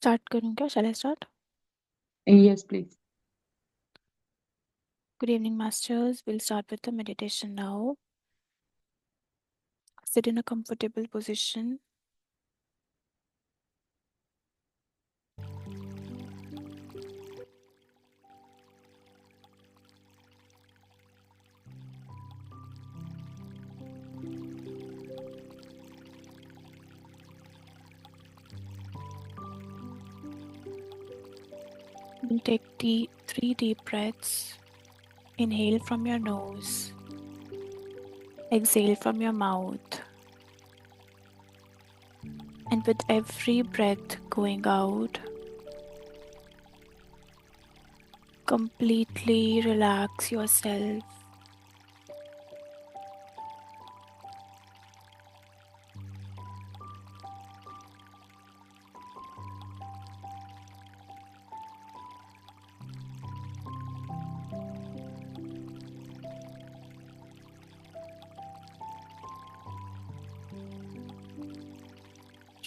Start करूँ क्या? Shall I start? Yes, please. Good evening, masters. We'll start with the meditation now. Sit in a comfortable position. We'll take three deep breaths. Inhale from your nose. Exhale from your mouth. And with every breath going out, completely relax yourself.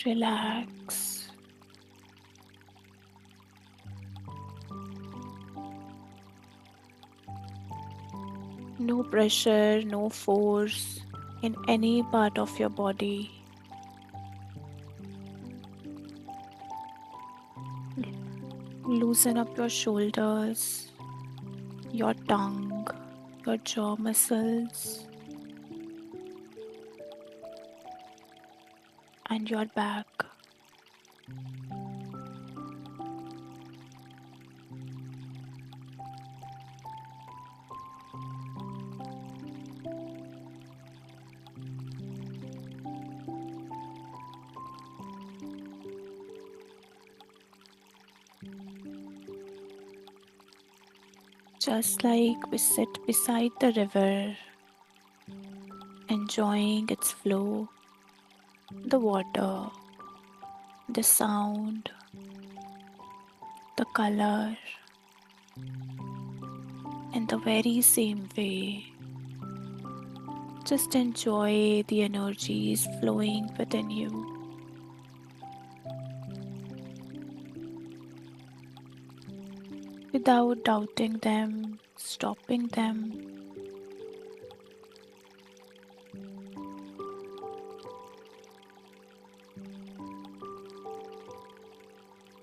Relax. No pressure, no force in any part of your body. Loosen up your shoulders, your tongue, your jaw muscles, and your back. Just like we sit beside the river, enjoying its flow, the water, the sound, the color, in the very same way. Just enjoy the energies flowing within you. Without doubting them, stopping them.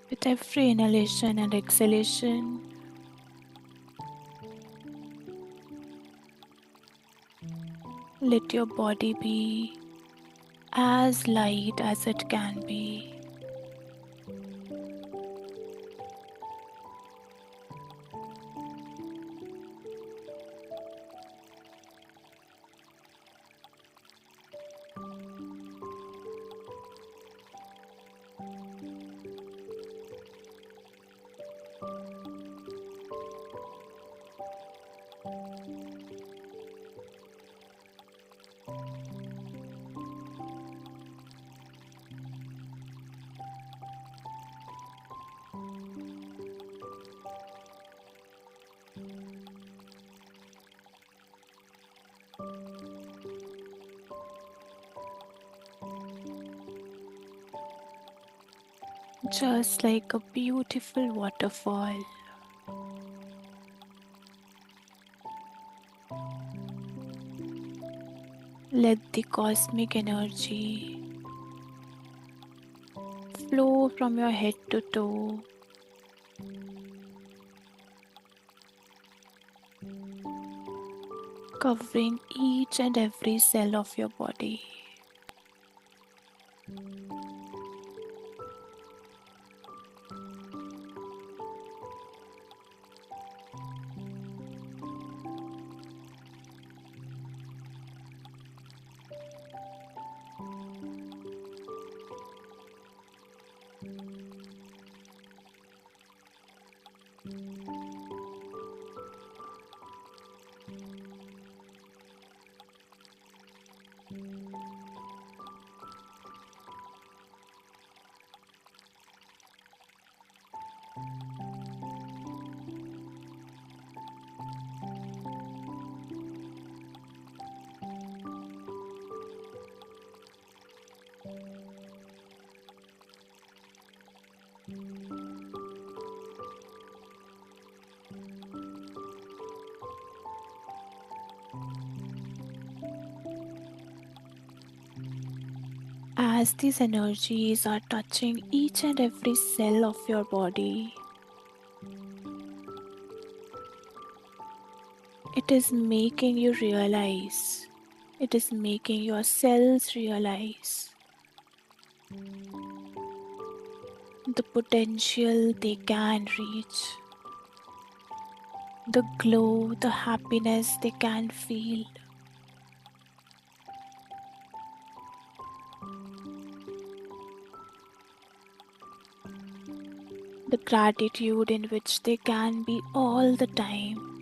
With every inhalation and exhalation, let your body be as light as it can be. Just like a beautiful waterfall. Let the cosmic energy flow from your head to toe, covering each and every cell of your body. As these energies are touching each and every cell of your body, it is making you realize, it is making your cells realize the potential they can reach, the glow, the happiness they can feel. The gratitude in which they can be all the time.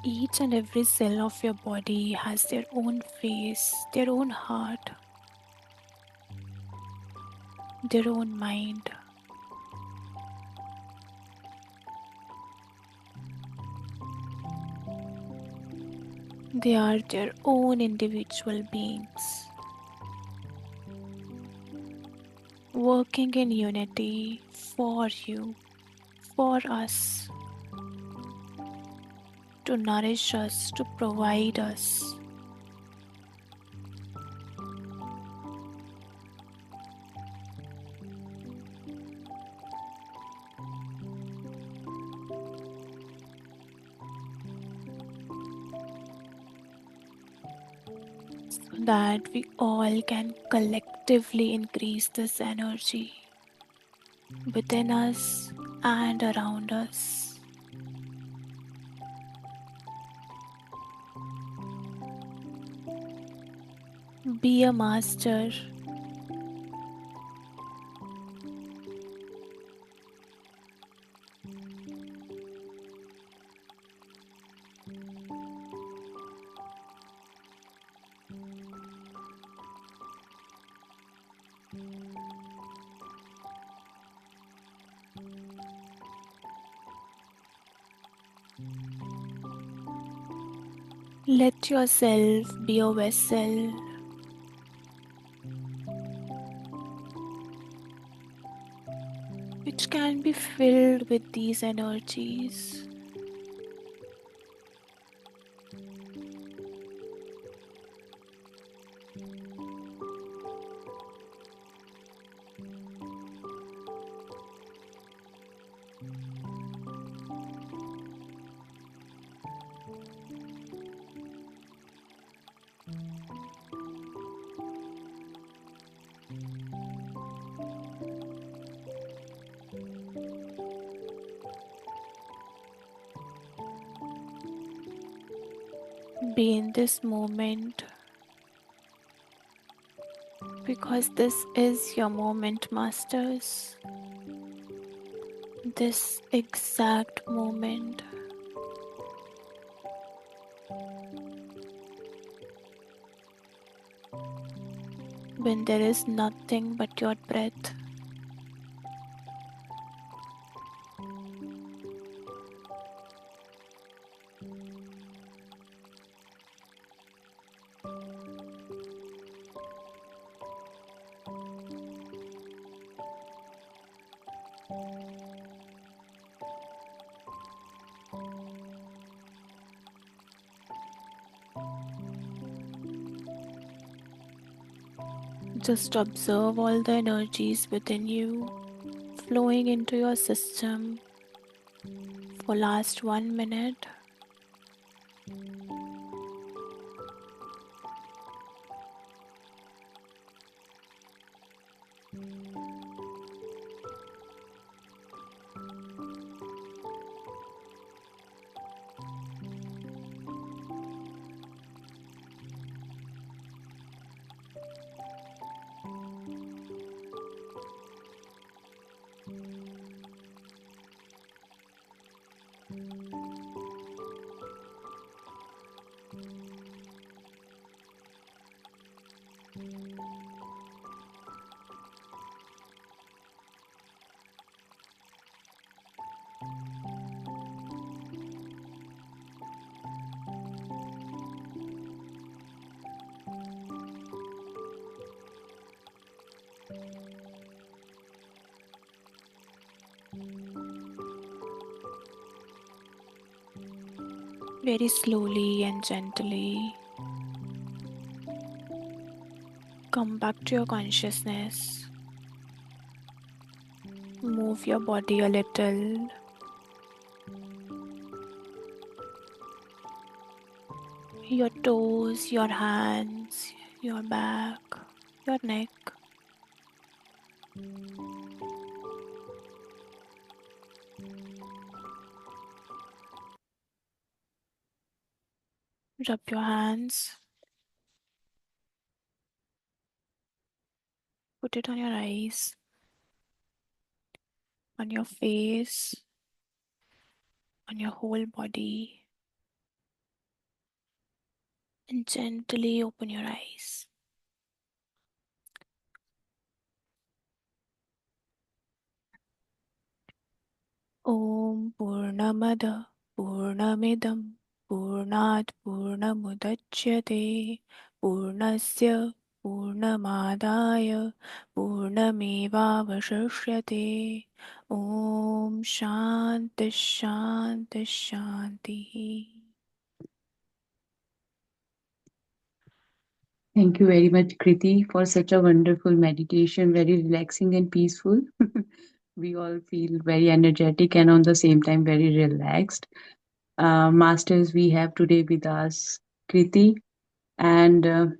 Each and every cell of your body has their own face, their own heart, their own mind. They are their own individual beings, working in unity for you, for us, to nourish us, to provide us. So that we all can collectively increase this energy within us and around us. Be a master. Let yourself be a vessel which can be filled with these energies. Be in this moment because this is your moment, masters. This exact moment. When there is nothing but your breath. Just observe all the energies within you flowing into your system, for last 1 minute. Very slowly and gently come back to your consciousness. Move your body a little. Your toes, your hands, your back, your neck. Rub your hands. Put it on your eyes, on your face, on your whole body, and gently open your eyes. Om Purnamada Purnamidam Purnat Purnamudachyate Purnasya Purnamadaya Purnamevavashishyate. Om Shanti Shanti Shanti. Thank you very much, Kriti, for such a wonderful meditation, very relaxing and peaceful. We all feel very energetic and on the same time very relaxed. Masters, we have today with us Kriti, and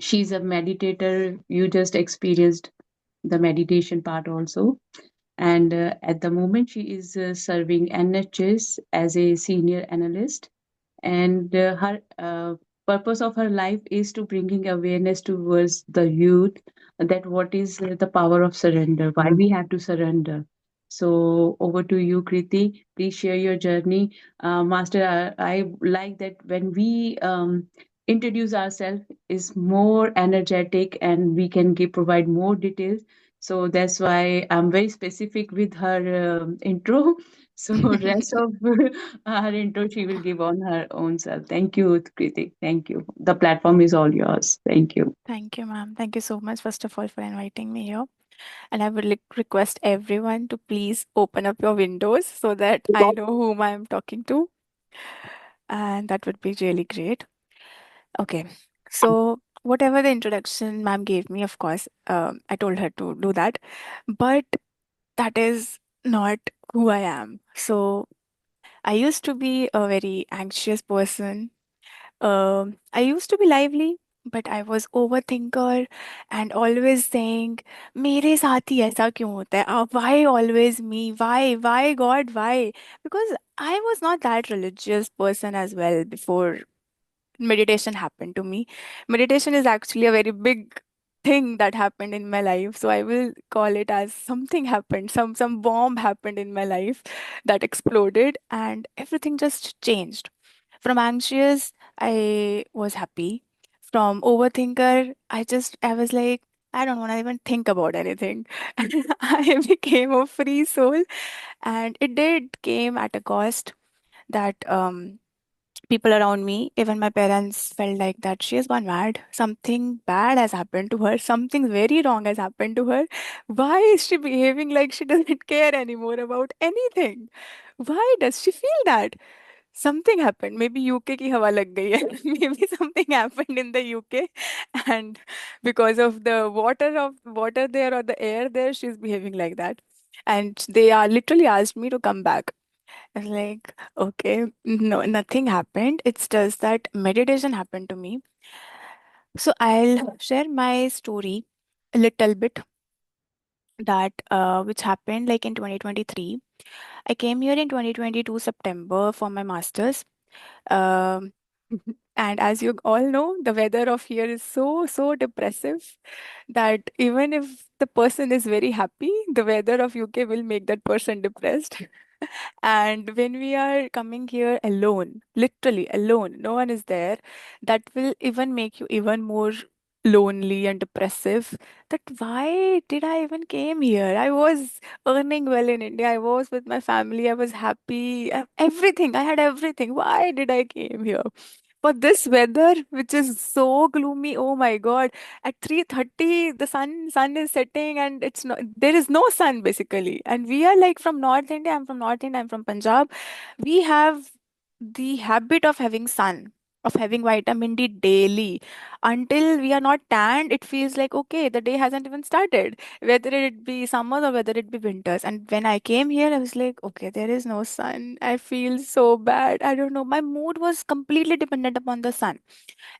she's a meditator. You just experienced the meditation part also. And at the moment, she is serving NHS as a senior analyst, and her purpose of her life is to bringing awareness towards the youth that what is the power of surrender, why we have to surrender. So over to you, Kriti. Please share your journey. Master, I like that when we introduce ourselves is more energetic and we can give provide more details. So that's why I'm very specific with her intro. So rest of her intro she will give on her own self. Thank you, Kriti. Thank you. The platform is all yours. Thank you. Thank you, ma'am. Thank you so much, first of all, for inviting me here. And I would request everyone to please open up your windows so that I know whom I am talking to. And that would be really great. Okay. So, whatever the introduction ma'am gave me, of course, I told her to do that. But that is not who I am. So, I used to be a very anxious person. I used to be lively, but I was overthinker and always saying, मेरे साथ ही ऐसा क्यों होता है? Why always me? Why God? Why? Because I was not that religious person as well before meditation happened to me. Meditation is actually a very big thing that happened in my life. So I will call it as something happened, some bomb happened in my life that exploded and everything just changed. From anxious, I was happy. From overthinker, I was like, I don't want to even think about anything. I became a free soul, and it did came at a cost that people around me, even my parents, felt like that she has gone mad. Something bad has happened to her. Something very wrong has happened to her. Why is she behaving like she doesn't care anymore about anything? Why does she feel that? Something happened. Maybe UK की हवा लग गई है. Maybe something happened in the UK, and because of the water there or the air there, she's behaving like that. And they are literally asked me to come back. I was like, okay, no, nothing happened. It's just that meditation happened to me. So I'll share my story a little bit that which happened like in 2023. I came here in 2022 September for my master's. Um, and as you all know, the weather of here is so depressive that even if the person is very happy, the weather of UK will make that person depressed. And when we are coming here alone, literally alone, no one is there, that will even make you even more lonely and depressive. That why did I even came here? I was earning well in India. I was with my family. I was happy. Everything. I had everything. Why did I came here? For this weather, which is so gloomy, oh my God! At 3:30, the sun is setting, and it's not there is no sun basically. And we are like from North India. I'm from North India. I'm from Punjab. We have the habit of having sun, of having vitamin D daily. Until we are not tanned, it feels like okay, the day hasn't even started. Whether it be summers or whether it be winters. And when I came here, I was like, okay, there is no sun. I feel so bad. I don't know. My mood was completely dependent upon the sun.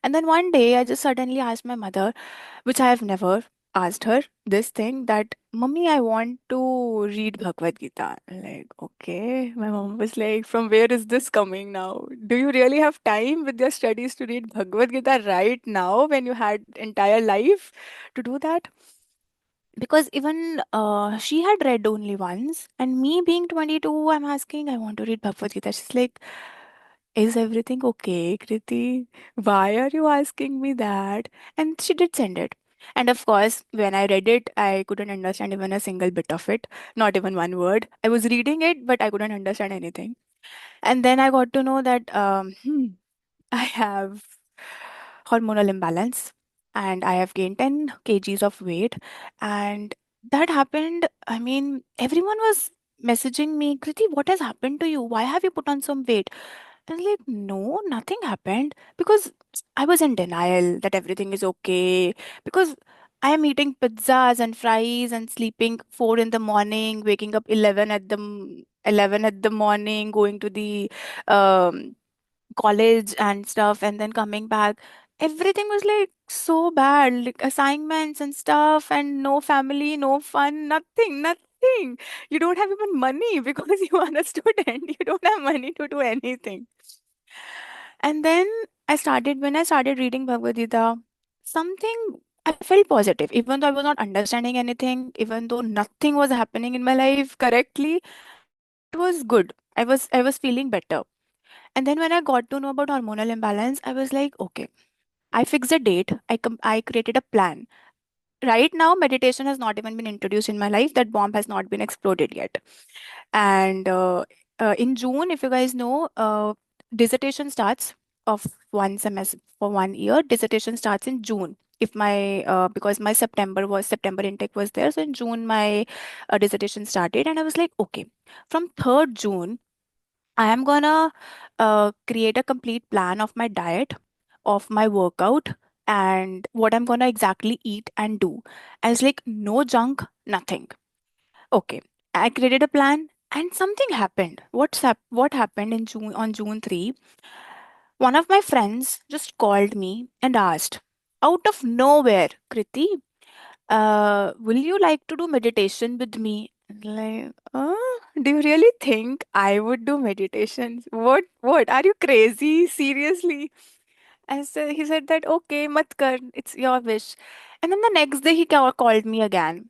And then one day, I just suddenly asked my mother, which I have never asked her, this thing that, Mummy, I want to read Bhagavad Gita. Like, okay. My mom was like, from where is this coming now? Do you really have time with your studies to read Bhagavad Gita right now when you had entire life to do that? Because even she had read only once, and me being 22, I'm asking, I want to read Bhagavad Gita. She's like, is everything okay, Kriti? Why are you asking me that? And she did send it. And of course, when I read it, I couldn't understand even a single bit of it, not even one word. I was reading it, but I couldn't understand anything. And then I got to know that I have hormonal imbalance and I have gained 10 kgs of weight. And that happened. I mean, everyone was messaging me, Kriti, what has happened to you? Why have you put on some weight? I was like, no, nothing happened because I was in denial that everything is okay. Because I am eating pizzas and fries and sleeping 4 in the morning, waking up 11 at the morning, going to the um, college and stuff, and then coming back. Everything was like so bad, like assignments and stuff, and no family, no fun, nothing. You don't have even money because you are a student. You don't have money to do anything. And then when I started reading Bhagavad Gita, something I felt positive, even though I was not understanding anything, even though nothing was happening in my life correctly, but it was good. I was feeling better. And then when I got to know about hormonal imbalance, I was like, okay, I fixed a date. I created a plan. Right now, meditation has not even been introduced in my life. That bomb has not been exploded yet. And in June, if you guys know, dissertation starts of one semester for 1 year. Dissertation starts in June. If my because my September intake was there, so in June my dissertation started, and I was like, okay, from 3rd June I am gonna create a complete plan of my diet, of my workout, and what I'm gonna exactly eat and do. I was like, no junk, nothing. Okay. I created a plan and something happened. What happened in June on June 3? One of my friends just called me and asked, out of nowhere, Kriti, will you like to do meditation with me? Like, do you really think I would do meditations? What? Are you crazy? Seriously? He said that, okay, mat kar, it's your wish. And then the next day he called me again.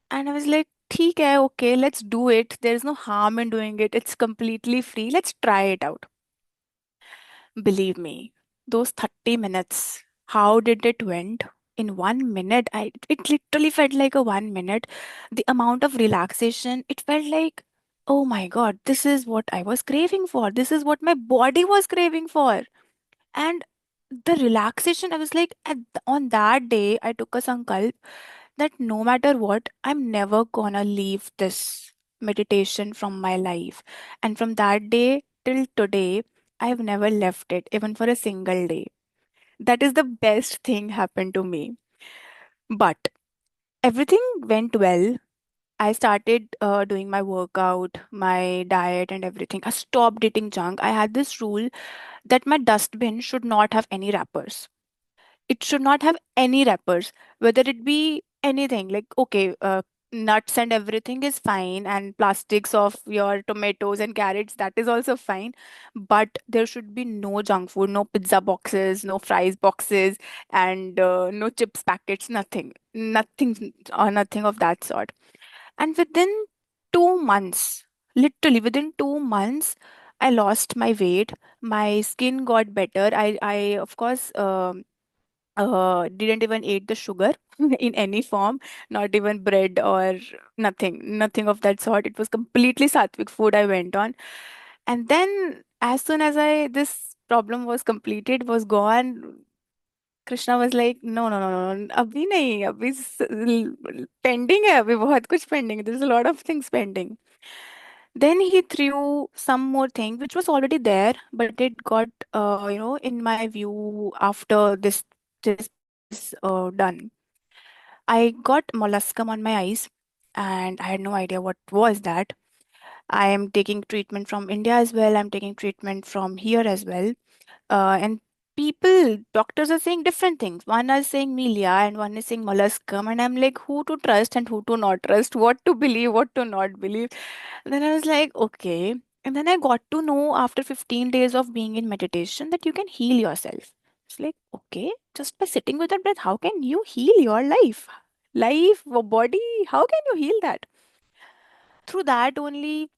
And I was like, ठीक है, okay, let's do it. There's no harm in doing it. It's completely free. Let's try it out. Believe me, those 30 minutes, how did it went? In 1 minute, it literally felt like a 1 minute. The amount of relaxation, it felt like, oh my God, this is what I was craving for. This is what my body was craving for. And the relaxation, I was like, on that day, I took a sankalp that no matter what, I'm never gonna leave this meditation from my life. And from that day till today, I've never left it, even for a single day. That is the best thing happened to me. But everything went well. I started doing my workout, my diet, and everything. I stopped eating junk. I had this rule that my dustbin should not have any wrappers. It should not have any wrappers, whether it be anything like, okay, nuts and everything is fine, and plastics of your tomatoes and carrots, that is also fine. But there should be no junk food, no pizza boxes, no fries boxes, and no chips packets, nothing of that sort. And within 2 months, literally within 2 months, I lost my weight. My skin got better. I of course, didn't even eat the sugar in any form, not even bread or nothing of that sort. It was completely sattvic food I went on. And then as soon as I this problem was completed, was gone, Krishna was like, no, no, no, no, no, अभी नहीं, अभी pending है, अभी बहुत कुछ pending है, there's a lot of things pending. Then he threw some more thing which was already there, but it got, in my view after this is done. I got molluscum on my eyes, and I had no idea what was that. I am taking treatment from India as well. I'm taking treatment from here as well. And doctors are saying different things. One is saying milia and one is saying molluscum. And I'm like, who to trust and who to not trust, what to believe, what to not believe. And then I was like, okay. And then I got to know after 15 days of being in meditation that you can heal yourself. It's like, okay, just by sitting with that breath, how can you heal your life? Life, or body, how can you heal that? Through that only,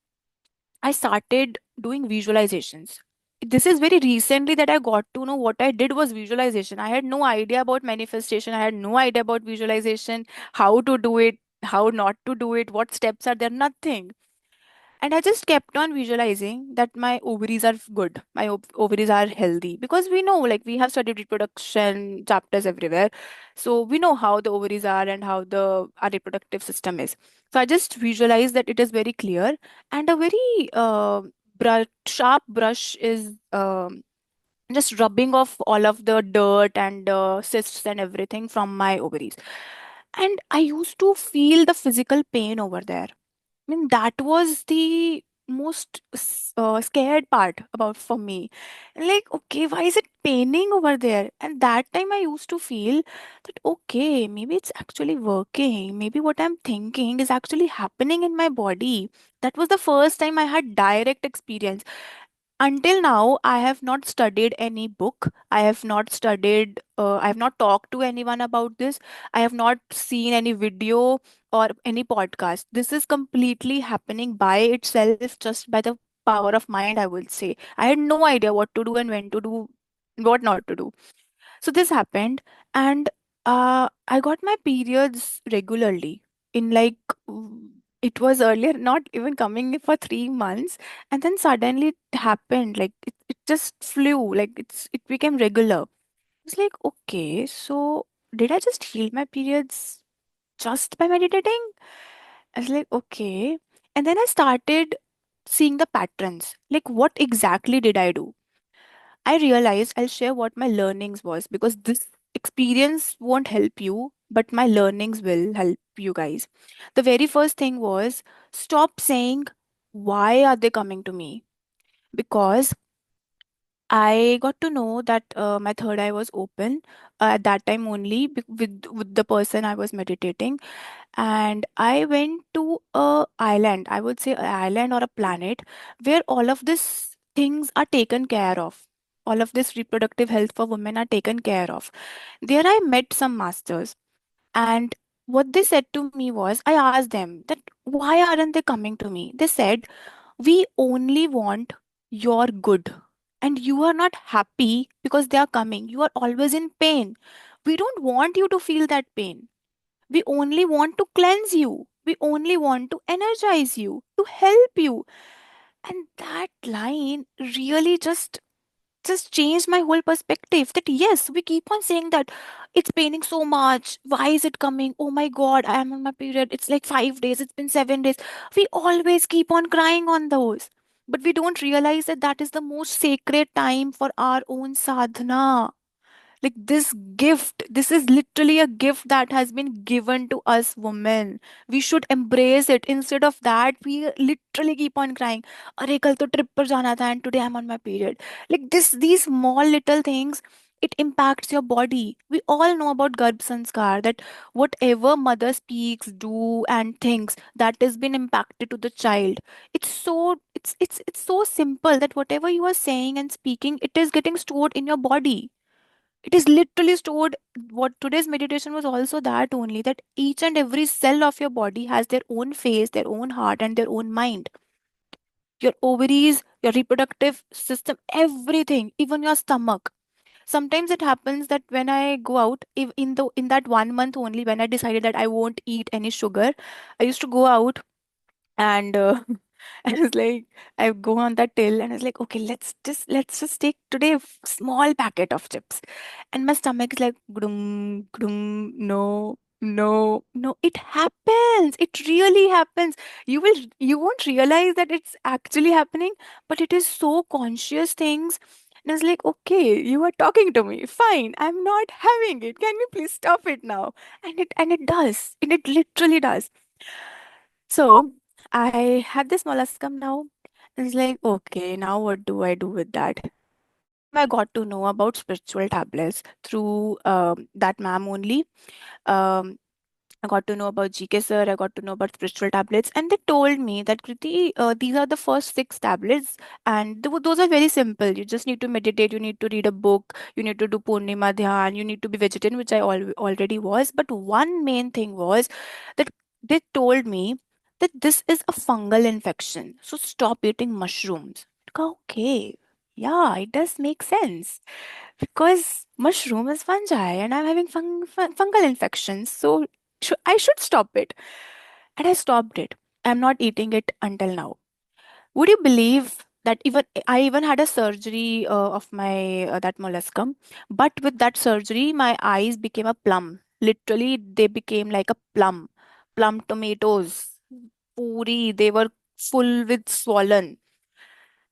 I started doing visualizations. This is very recently that I got to know what I did was visualization. I had no idea about manifestation. I had no idea about visualization, how to do it, how not to do it, what steps are there, nothing. And I just kept on visualizing that my ovaries are good, my ovaries are healthy. Because we know, like, we have studied reproduction chapters everywhere. So we know how the ovaries are and how our reproductive system is. So I just visualize that it is very clear. And a very sharp brush is just rubbing off all of the dirt and cysts and everything from my ovaries. And I used to feel the physical pain over there. I mean, that was the most scared part about for me. Like, okay, why is it paining over there? And that time I used to feel that, okay, maybe it's actually working. Maybe what I'm thinking is actually happening in my body. That was the first time I had direct experience. Until now, I have not studied any book. I have not talked to anyone about this. I have not seen any video or any podcast. This is completely happening by itself, just by the power of mind, I would say. I had no idea what to do and when to do, what not to do. So this happened, and I got my periods regularly. In like, it was earlier not even coming for 3 months, and then suddenly it happened. Like it just flew. Like it became regular. It's like, okay, so did I just heal my periods just by meditating? I was like, okay, and then I started seeing the patterns. Like, what exactly did I do? I realized I'll share what my learnings was, because this experience won't help you, but my learnings will help you guys. The very first thing was, stop saying, why are they coming to me? Because I got to know that my third eye was open at that time only with the person I was meditating, and I went to a island, I would say an island or a planet, where all of these things are taken care of. All of this reproductive health for women are taken care of. There I met some masters, and what they said to me was, I asked them that why aren't they coming to me? They said, we only want your good, and you are not happy because they are coming. You are always in pain. We don't want you to feel that pain. We only want to cleanse you. We only want to energize you, to help you. And that line really just changed my whole perspective. That yes, we keep on saying that it's paining so much. Why is it coming? Oh my God, I am on my period. It's like 5 days. It's been 7 days. We always keep on crying on those. But we don't realize that that is the most sacred time for our own sadhana. Like this gift, this is literally a gift that has been given to us women. We should embrace it. Instead of that, we literally keep on crying. Arey, kal to trip par jana tha and today I'm on my period. Like this, these small little things, it impacts your body. We all know about Garbh Sanskar, that whatever mother speaks, do and thinks, that has been impacted to the child. It's so simple that whatever you are saying and speaking, it is getting stored in your body. It is literally stored. What today's meditation was also that only, that each and every cell of your body has their own face, their own heart, and their own mind. Your ovaries, your reproductive system, everything, even your stomach. Sometimes it happens that when I go out, if in that 1 month only, when I decided that I won't eat any sugar, I used to go out and I was like, I go on that till and I was like, okay, let's just take today a small packet of chips, and my stomach is like, grum, grum, no, no, no. It happens. It really happens. You won't realize that it's actually happening, but it is so conscious things. And I was like, okay, you are talking to me. Fine, I'm not having it. Can you please stop it now? And it does. And it literally does. So I had this molluscum now. It's like, okay, now what do I do with that? That time I got to know about spiritual tablets through that ma'am only. Um, I got to know about GK sir, I got to know about spiritual tablets, and they told me that Kriti, these are the first six tablets, and those are very simple. You just need to meditate, you need to read a book, you need to do Purnima Dhyan, you need to be vegetarian, which I already was. But one main thing was that they told me that this is a fungal infection, so stop eating mushrooms. Okay, yeah, it does make sense because mushroom is fungi and I'm having fungal infections. So I should stop it. And I stopped it. I'm not eating it until now. Would you believe that even I even had a surgery of my that molluscum, but with that surgery, my eyes became a plum. Literally, they became like a plum, plum tomatoes, puri. They were full with swollen,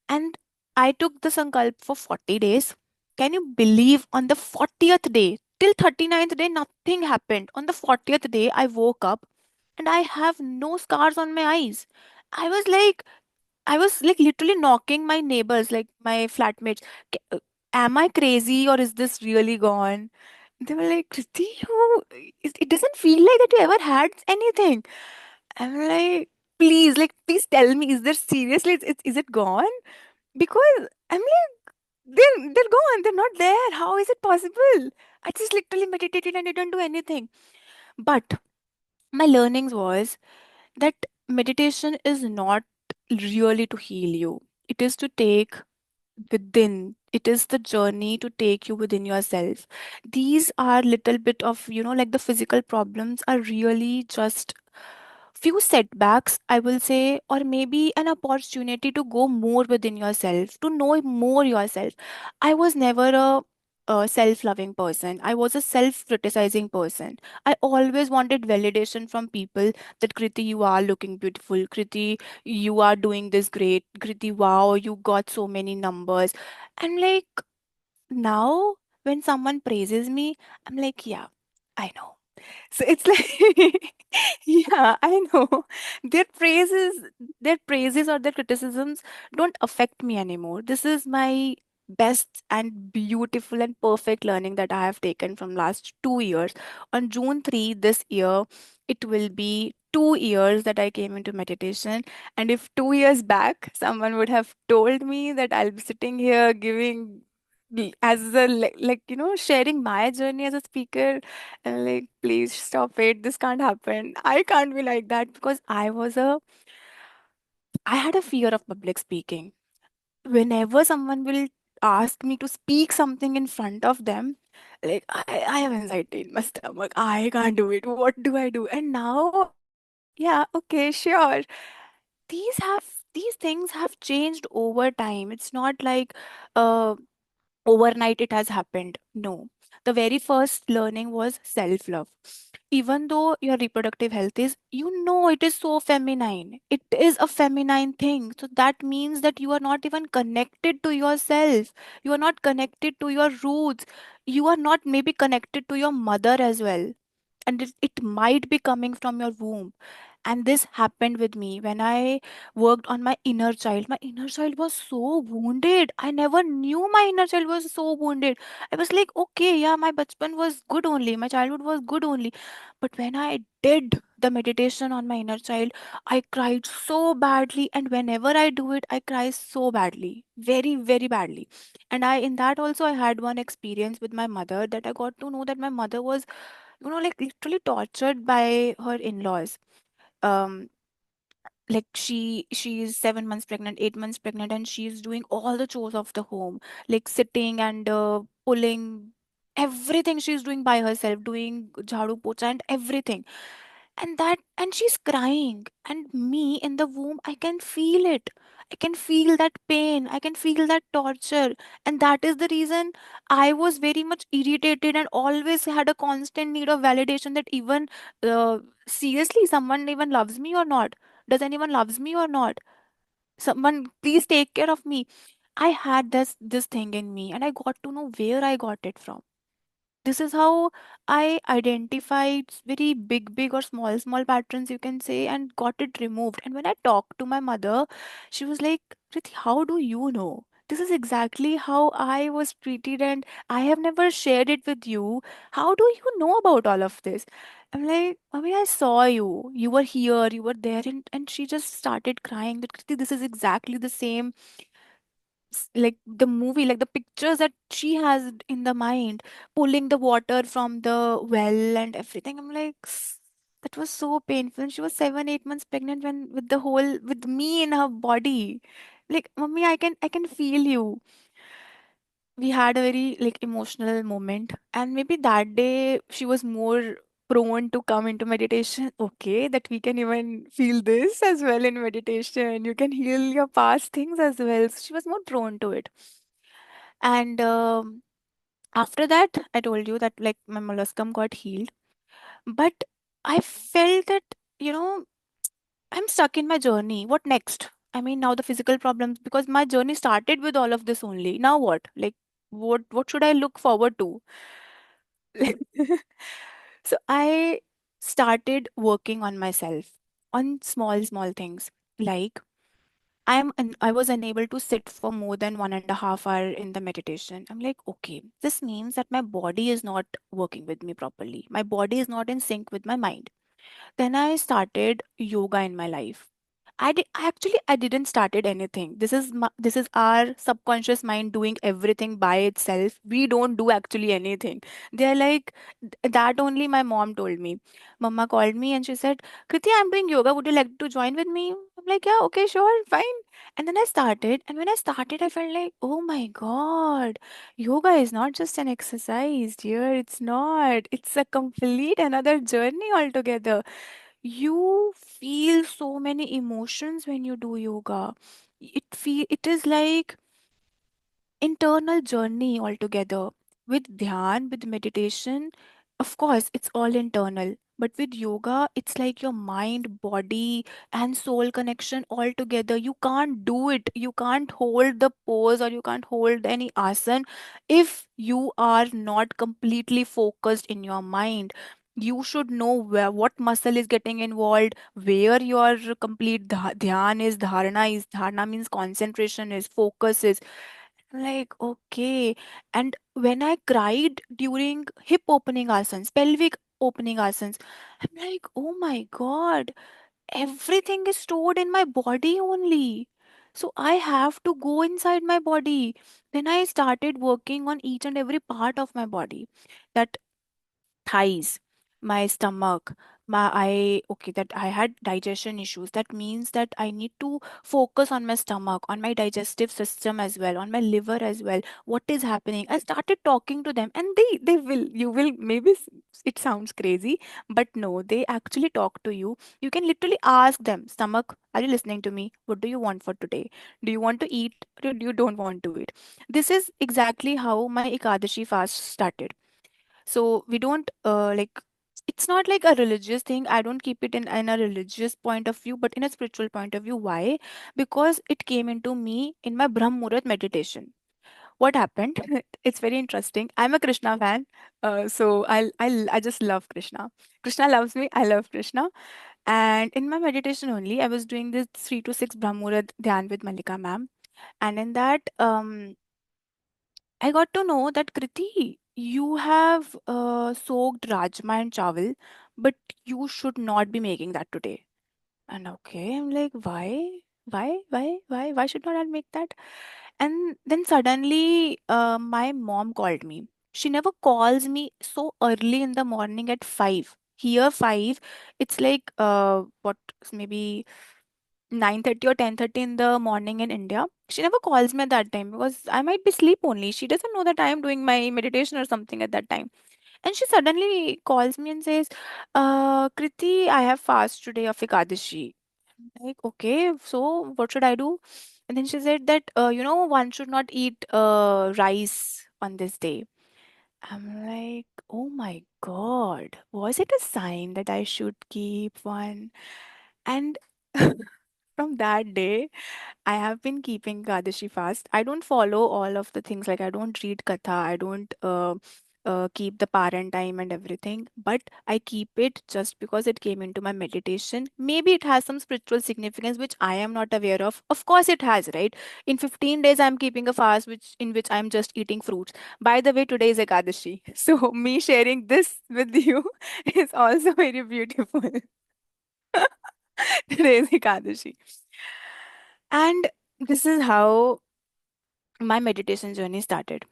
and I took the sankalp for 40 days. Can you believe on the 40th day, till 39th day, nothing happened. On the 40th day, I woke up and I have no scars on my eyes. I was like, I was like literally knocking my neighbors, like my flatmates. Am I crazy or is this really gone? They were like, Kriti, it doesn't feel like that you ever had anything. I'm like, please, like, please tell me, is there seriously, is it gone? Because I'm like, they're gone. They're not there. How is it possible? I just literally meditated and didn't do anything. But my learnings was that meditation is not really to heal you. It is to take within. It is the journey to take you within yourself. These are little bit of, like the physical problems are really just few setbacks, I will say, or maybe an opportunity to go more within yourself, to know more yourself. I was never a self-loving person. I was a self-criticizing person. I always wanted validation from people that Kriti, you are looking beautiful. Kriti, you are doing this great. Kriti, wow, you got so many numbers. I'm like, now when someone praises me, I'm like, yeah, I know. So it's like, yeah, I know. Their praises, their praises or their criticisms don't affect me anymore. This is my best and beautiful and perfect learning that I have taken from last 2 years. On June 3 this year, it will be 2 years that I came into meditation. And if 2 years back, someone would have told me that I'll be sitting here giving as a like sharing my journey as a speaker, and like, please stop it. This can't happen. I can't be like that because I had a fear of public speaking. Whenever someone will ask me to speak something in front of them, like I have anxiety in my stomach. I can't do it. What do I do? And now I'm like, yeah, okay, sure. These have these things have changed over time. It's not like uh overnight it has happened. No. The very first learning was self love. Even though your reproductive health is, it is so feminine, it is a feminine thing. So that means that you are not even connected to yourself. You are not connected to your roots. You are not maybe connected to your mother as well. And it might be coming from your womb. And this happened with me when I worked on my inner child. My inner child was so wounded. I never knew my inner child was so wounded. I was like, okay, yeah, my bachpan was good only, my childhood was good only. But when I did the meditation on my inner child, I cried so badly. And whenever I do it, I cry so badly, very, very badly. And in that also, I had one experience with my mother, that I got to know that my mother was, like literally tortured by her in-laws. um like she is 7 months pregnant, 8 months pregnant, and she's doing all the chores of the home, like sitting and pulling, everything she's doing by herself, doing jhadu pocha and everything. And she's crying, and me in the womb, I can feel it. I can feel that pain, I can feel that torture. And that is the reason I was very much irritated and always had a constant need of validation, that even uh, seriously, someone even loves me or not, does anyone loves me or not, someone please take care of me. I had this thing in me, and I got to know where I got it from. This is how I identified very big or small patterns, you can say, and got it removed. And when I talked to my mother, she was like, Priti, how do you know? This is exactly how I was treated, and I have never shared it with you. How do you know about all of this? I'm like, Mommy, I saw you. You were here, you were there. And she just started crying that, Kriti, this is exactly the same, like the movie, like the pictures that she has in the mind, pulling the water from the well and everything. I'm like, that was so painful. And she was 7, 8 months pregnant, when with me in her body. Like, Mommy, I can feel you. We had a very like emotional moment, and maybe that day she was more prone to come into meditation. Okay, that we can even feel this as well in meditation, you can heal your past things as well, so she was more prone to it. And after that, I told you that like my molluscum got healed. But I felt that, you know I'm stuck in my journey. What next? I mean, now the physical problems, because my journey started with all of this only. Now what? Like, what should I look forward to? So I started working on myself, on small things. Like, I was unable to sit for more than 1.5 hour in the meditation. I'm like, okay, this means that my body is not working with me properly. My body is not in sync with my mind. Then I started yoga in my life. I didn't started anything. This is our subconscious mind doing everything by itself. We don't do actually anything. They're like that only my mom told me. Mama called me and she said, Kriti, I'm doing yoga. Would you like to join with me? I'm like, yeah, okay, sure, fine. And then I started, and when I started, I felt like, oh my God, yoga is not just an exercise, dear. It's not. It's a complete another journey altogether. You feel so many emotions when you do yoga. It is like internal journey altogether. With dhyan, with meditation, of course, it's all internal. But with yoga, it's like your mind, body, and soul connection all together. You can't do it. You can't hold the pose, or you can't hold any asana if you are not completely focused in your mind. You should know what muscle is getting involved, where your complete dhyan is, dharana means concentration is, focus is. Like, okay. And when I cried during hip opening asanas, pelvic opening asanas, I'm like, oh my God, everything is stored in my body only. So I have to go inside my body. Then I started working on each and every part of my body. That thighs, my stomach, okay, that I had digestion issues. That means that I need to focus on my stomach, on my digestive system as well, on my liver as well. What is happening? I started talking to them, and they will, you will, maybe it sounds crazy, but no, they actually talk to you. You can literally ask them, stomach, are you listening to me? What do you want for today? Do you want to eat, or do you don't want to eat? This is exactly how my Ekadashi fast started. So we don't like, it's not like a religious thing. I don't keep it in a religious point of view, but in a spiritual point of view. Why? Because it came into me in my Brahm Muhurat meditation. What happened? It's very interesting. I'm a Krishna fan, so I just love Krishna. Krishna loves me. I love Krishna. And in my meditation only, I was doing this 3 to 6 Brahmurat Dhyan with Malika ma'am, and in that, I got to know that Kriti, you have soaked rajma and chawal, but you should not be making that today. And okay, I'm like, why? Why should not I make that? And then suddenly, my mom called me. She never calls me so early in the morning at 5. Here, 5, it's like, what, maybe 9:30 or 10:30 in the morning in India. She never calls me at that time because I might be sleep only. She doesn't know that I am doing my meditation or something at that time. And she suddenly calls me and says, Kriti, I have fast today of Ekadashi. Like, okay, so what should I do? And then she said that, one should not eat rice on this day. I'm like, oh my God, was it a sign that I should keep one? And from that day, I have been keeping Kadashi fast. I don't follow all of the things, like I don't read Katha, I don't keep the Paran time and everything, but I keep it just because it came into my meditation. Maybe it has some spiritual significance which I am not aware of. Of course, it has, right? In 15 days, I'm keeping a fast in which I'm just eating fruits. By the way, today is Ekadashi. So, me sharing this with you is also very beautiful. Today is Ekadashi. And this is how my meditation journey started.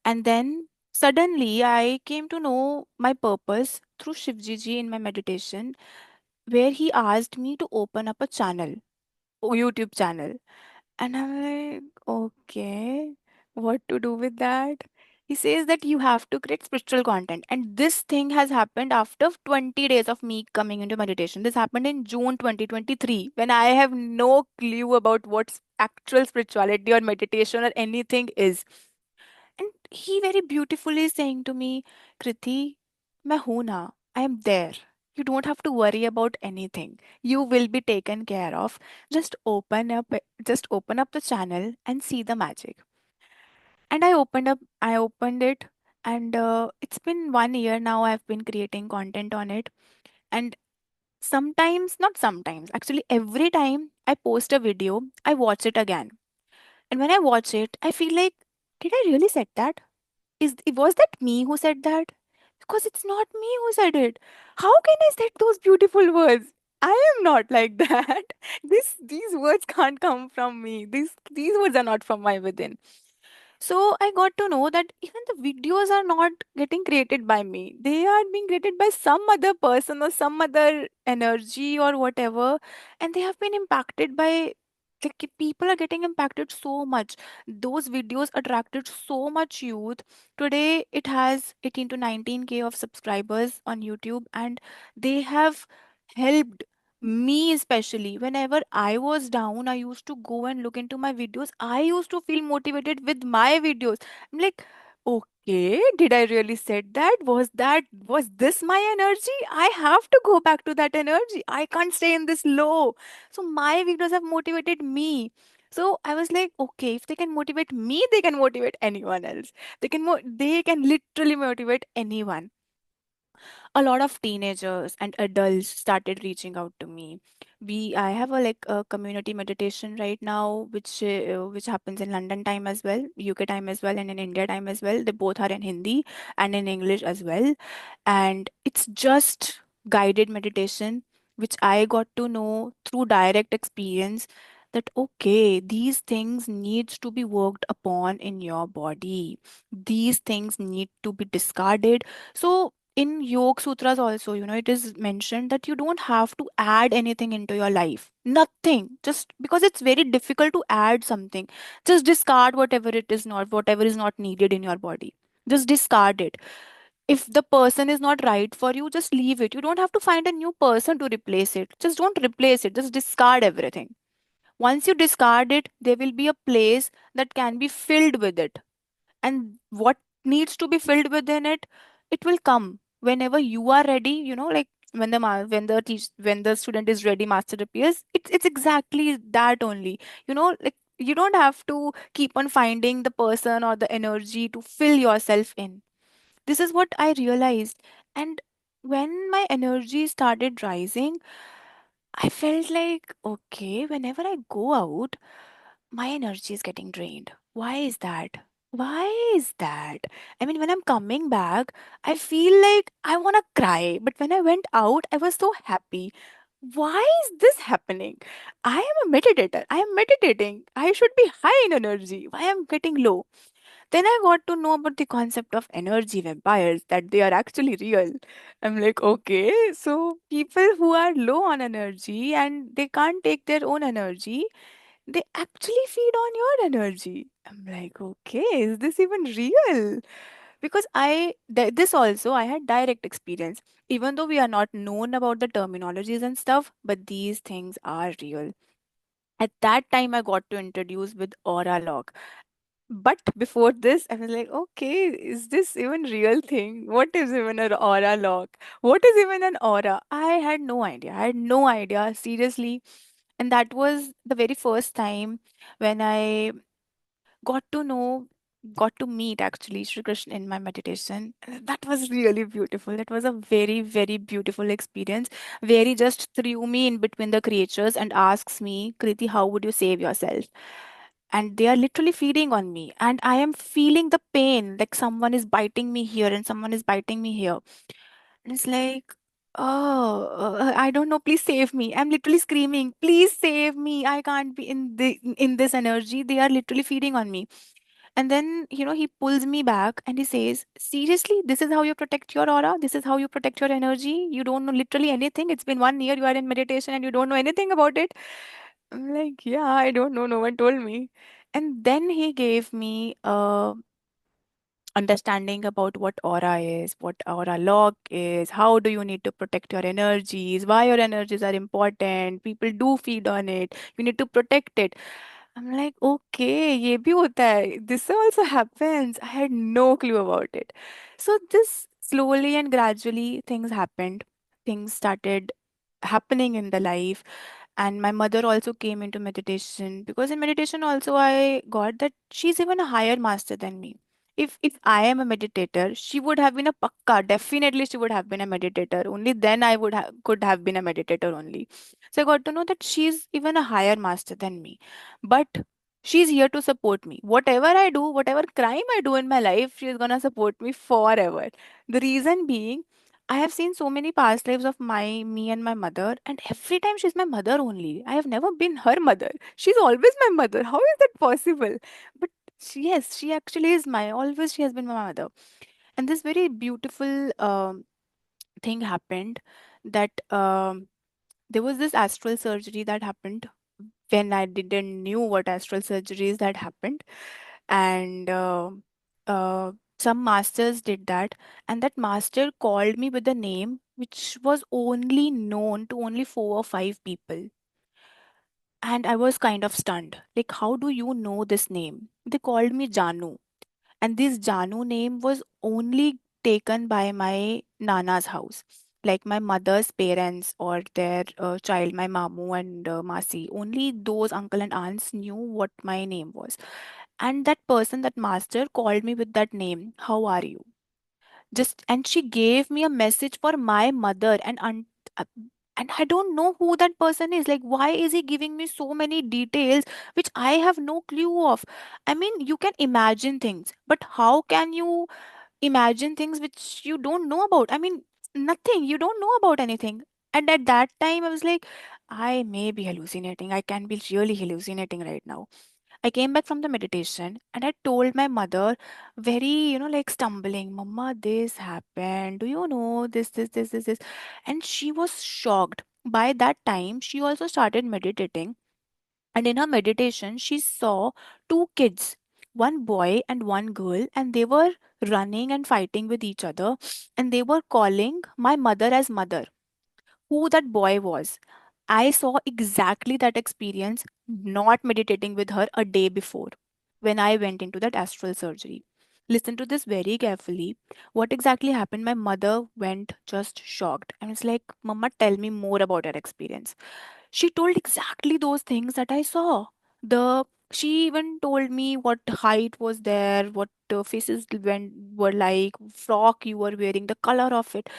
And then suddenly I came to know my purpose through Shivji ji in my meditation, where he asked me to open up a channel, a YouTube channel. And I'm like, okay, what to do with that? He says that you have to create spiritual content. And this thing has happened after 20 days of me coming into meditation. This happened in June 2023 when I have no clue about what actual spirituality or meditation or anything is. And he very beautifully saying to me, Kriti, मैं हूं ना, I am there. You don't have to worry about anything. You will be taken care of. Just just open up the channel and see the magic. And I opened it, and it's been 1 year now. I've been creating content on it. And sometimes, not sometimes, actually, every time I post a video, I watch it again. And when I watch it, I feel like, did I really said that? Was that me who said that? Because it's not me who said it. How can I say those beautiful words? I am not like that. These words can't come from me. These words are not from my within. So I got to know that even the videos are not getting created by me. They are being created by some other person or some other energy or whatever. And they have been impacted by, like, people are getting impacted so much. Those videos attracted so much youth. Today it has 18 to 19K of subscribers on YouTube, and they have helped me, especially whenever I was down. I used to go and look into my videos. I used to feel motivated with my videos. I'm like, okay, did I really said that? Was this my energy? I have to go back to that energy. I can't stay in this low. So my videos have motivated me. So I was like, okay, if they can motivate me, they can motivate anyone else. They can literally motivate anyone. A lot of teenagers and adults started reaching out to me. I have a community meditation right now, which happens in London time as well, UK time as well, and in India time as well. They both are in Hindi and in English as well. And it's just guided meditation, which I got to know through direct experience, that okay, these things needs to be worked upon in your body. These things need to be discarded. So in Yoga Sutras also, it is mentioned that you don't have to add anything into your life. Nothing. Just because it's very difficult to add something. Just discard whatever is not needed in your body. Just discard it. If the person is not right for you, just leave it. You don't have to find a new person to replace it. Just don't replace it. Just discard everything. Once you discard it, there will be a place that can be filled with it. And what needs to be filled within it? it will come whenever you are ready, like when when the student is ready, master appears. It's exactly that only. Like you don't have to keep on finding the person or the energy to fill yourself in. This is what I realized. And when my energy started rising, I felt like, okay, whenever I go out, my energy is getting drained. Why is that? Why is that? I mean, when I'm coming back, I feel like I want to cry. But when I went out, I was so happy. Why is this happening? I am a meditator. I am meditating. I should be high in energy. Why am I getting low? Then I got to know about the concept of energy vampires, that they are actually real. I'm like, okay, so people who are low on energy and they can't take their own energy, they actually feed on your energy. I'm like, okay, is this even real? Because this also, I had direct experience. Even though we are not known about the terminologies and stuff, but these things are real. At that time, I got to introduce with Aura Lock. But before this, I was like, okay, is this even real thing? What is even an aura lock? What is even an aura? I had no idea. I had no idea, seriously. And that was the very first time when I got to know, got to meet actually Shri Krishna in my meditation. That was really beautiful. That was a very, very beautiful experience where he just threw me in between the creatures and asks me, Kriti, how would you save yourself? And they are literally feeding on me, and I am feeling the pain, like someone is biting me here and someone is biting me here. And it's like, oh, I don't know, please save me. I'm literally screaming, please save me, I can't be in this energy, they are literally feeding on me. And then, he pulls me back and he says, seriously, this is how you protect your aura, this is how you protect your energy, you don't know literally anything, it's been 1 year you are in meditation and you don't know anything about it. I'm like, yeah, I don't know. No one told me. And then he gave me a understanding about what aura is, what aura lock is, how do you need to protect your energies, why your energies are important. People do feed on it. You need to protect it. I'm like, okay, ये भी होता है. This also happens. I had no clue about it. So this slowly and gradually things happened. Things started happening in the life, and my mother also came into meditation, because in meditation also I got that she's even a higher master than me. If I am a meditator, she would have been a pakka, definitely she would have been a meditator, only then I could have been a meditator only. So I got to know that she's even a higher master than me, but she's here to support me. Whatever I do, whatever crime I do in my life, she's gonna support me forever. The reason being, I have seen so many past lives of me and my mother, and every time she's my mother only. I have never been her mother. She's always my mother. How is that possible? But yes, she actually is always she has been my mother. And this very beautiful thing happened, that there was this astral surgery that happened when I didn't knew what astral surgeries that happened. And some masters did that, and that master called me with a name which was only known to only 4 or 5 people. And I was kind of stunned. Like, how do you know this name? They called me Janu. And this Janu name was only taken by my Nana's house. Like my mother's parents or their child, my mamu and masi. Only those uncle and aunts knew what my name was. And that person, that master, called me with that name. How are you? Just, and she gave me a message for my mother, uh, and I don't know who that person is. Like, why is he giving me so many details which I have no clue of? I mean, you can imagine things, but how can you imagine things which you don't know about? I mean, nothing, you don't know about anything. And at that time I was like, I may be hallucinating, I can be really hallucinating right now. I came back from the meditation and I told my mother, very, like stumbling, Mama, this happened. Do you know this? And she was shocked. By that time, she also started meditating. And in her meditation, she saw 2 kids, one boy and one girl, and they were running and fighting with each other. And they were calling my mother as mother. Who that boy was, I saw exactly that experience, not meditating with her a day before when I went into that astral surgery. Listen to this very carefully. What exactly happened? My mother went just shocked and was like, Mama, tell me more about your experience. She told exactly those things that I saw. The She even told me what height was there, what faces were like, frock you were wearing, the color of it.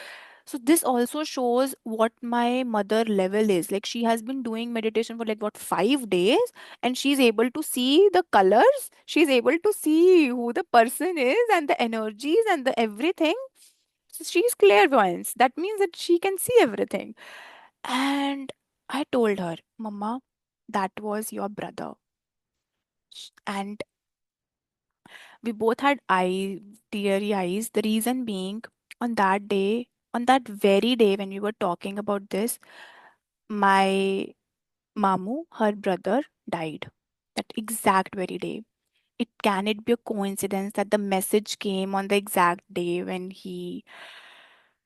So this also shows what my mother level is. Like she has been doing meditation for like what 5 days, and she's able to see the colors. She's able to see who the person is and the energies and the everything. So she's clairvoyance. That means that she can see everything. And I told her, Mama, that was your brother. And we both had teary eyes. The reason being, on that day, on that very day when we were talking about this, my Mamu, her brother, died. That exact very day. Can it be a coincidence that the message came on the exact day when he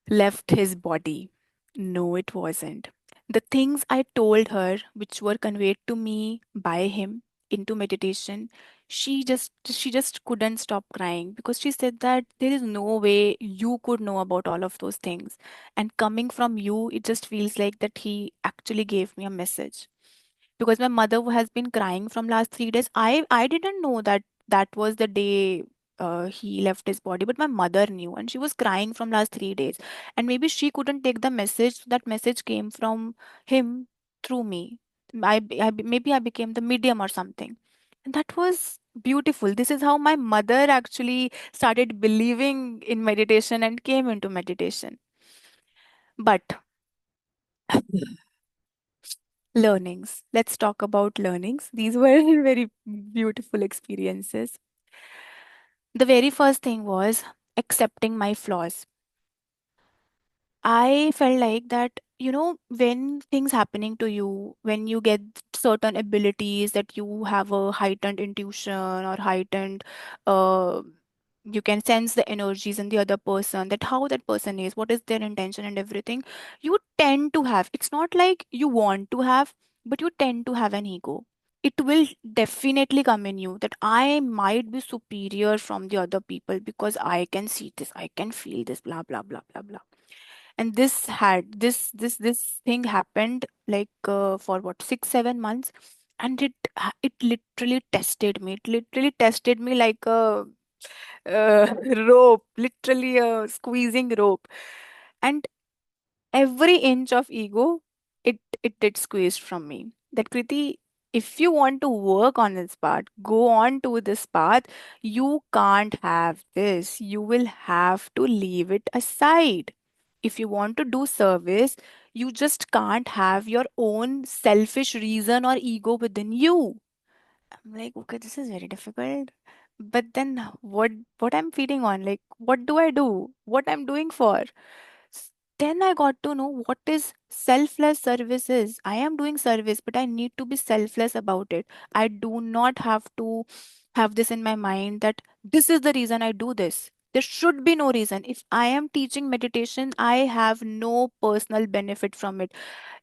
left his body? No, it wasn't. The things I told her, which were conveyed to me by him into meditation, she just couldn't stop crying because she said that there is no way you could know about all of those things. And coming from you, it just feels like that he actually gave me a message, because my mother has been crying from last 3 days. I didn't know that that was the day he left his body, but my mother knew, and she was crying from last 3 days. And maybe she couldn't take the message. So that message came from him through me. Maybe I became the medium or something, and that was beautiful. This is how my mother actually started believing in meditation and came into meditation. But learnings. Let's talk about learnings. These were very beautiful experiences. The very first thing was accepting my flaws. I felt like that, when things happening to you, when you get certain abilities, that you have a heightened intuition or heightened, uh, you can sense the energies in the other person, that how that person is, what is their intention and everything. You tend to have, it's not like you want to have, but you tend to have an ego. It will definitely come in you that I might be superior from the other people because I can see this, I can feel this, blah, blah, blah, blah, blah. And this thing happened like for what 6 7 months, and it literally tested me. It literally tested me like a rope, literally a squeezing rope. And every inch of ego, it did squeezed from me. That Kriti, if you want to work on this path, go on to this path. You can't have this. You will have to leave it aside. If you want to do service, you just can't have your own selfish reason or ego within you. I'm like, okay, this is very difficult. But then what I'm feeding on? Like, what do I do? What I'm doing for? S- Then I got to know what is selfless service is. I am doing service, but I need to be selfless about it. I do not have to have this in my mind that this is the reason I do this. There should be no reason. If I am teaching meditation, I have no personal benefit from it.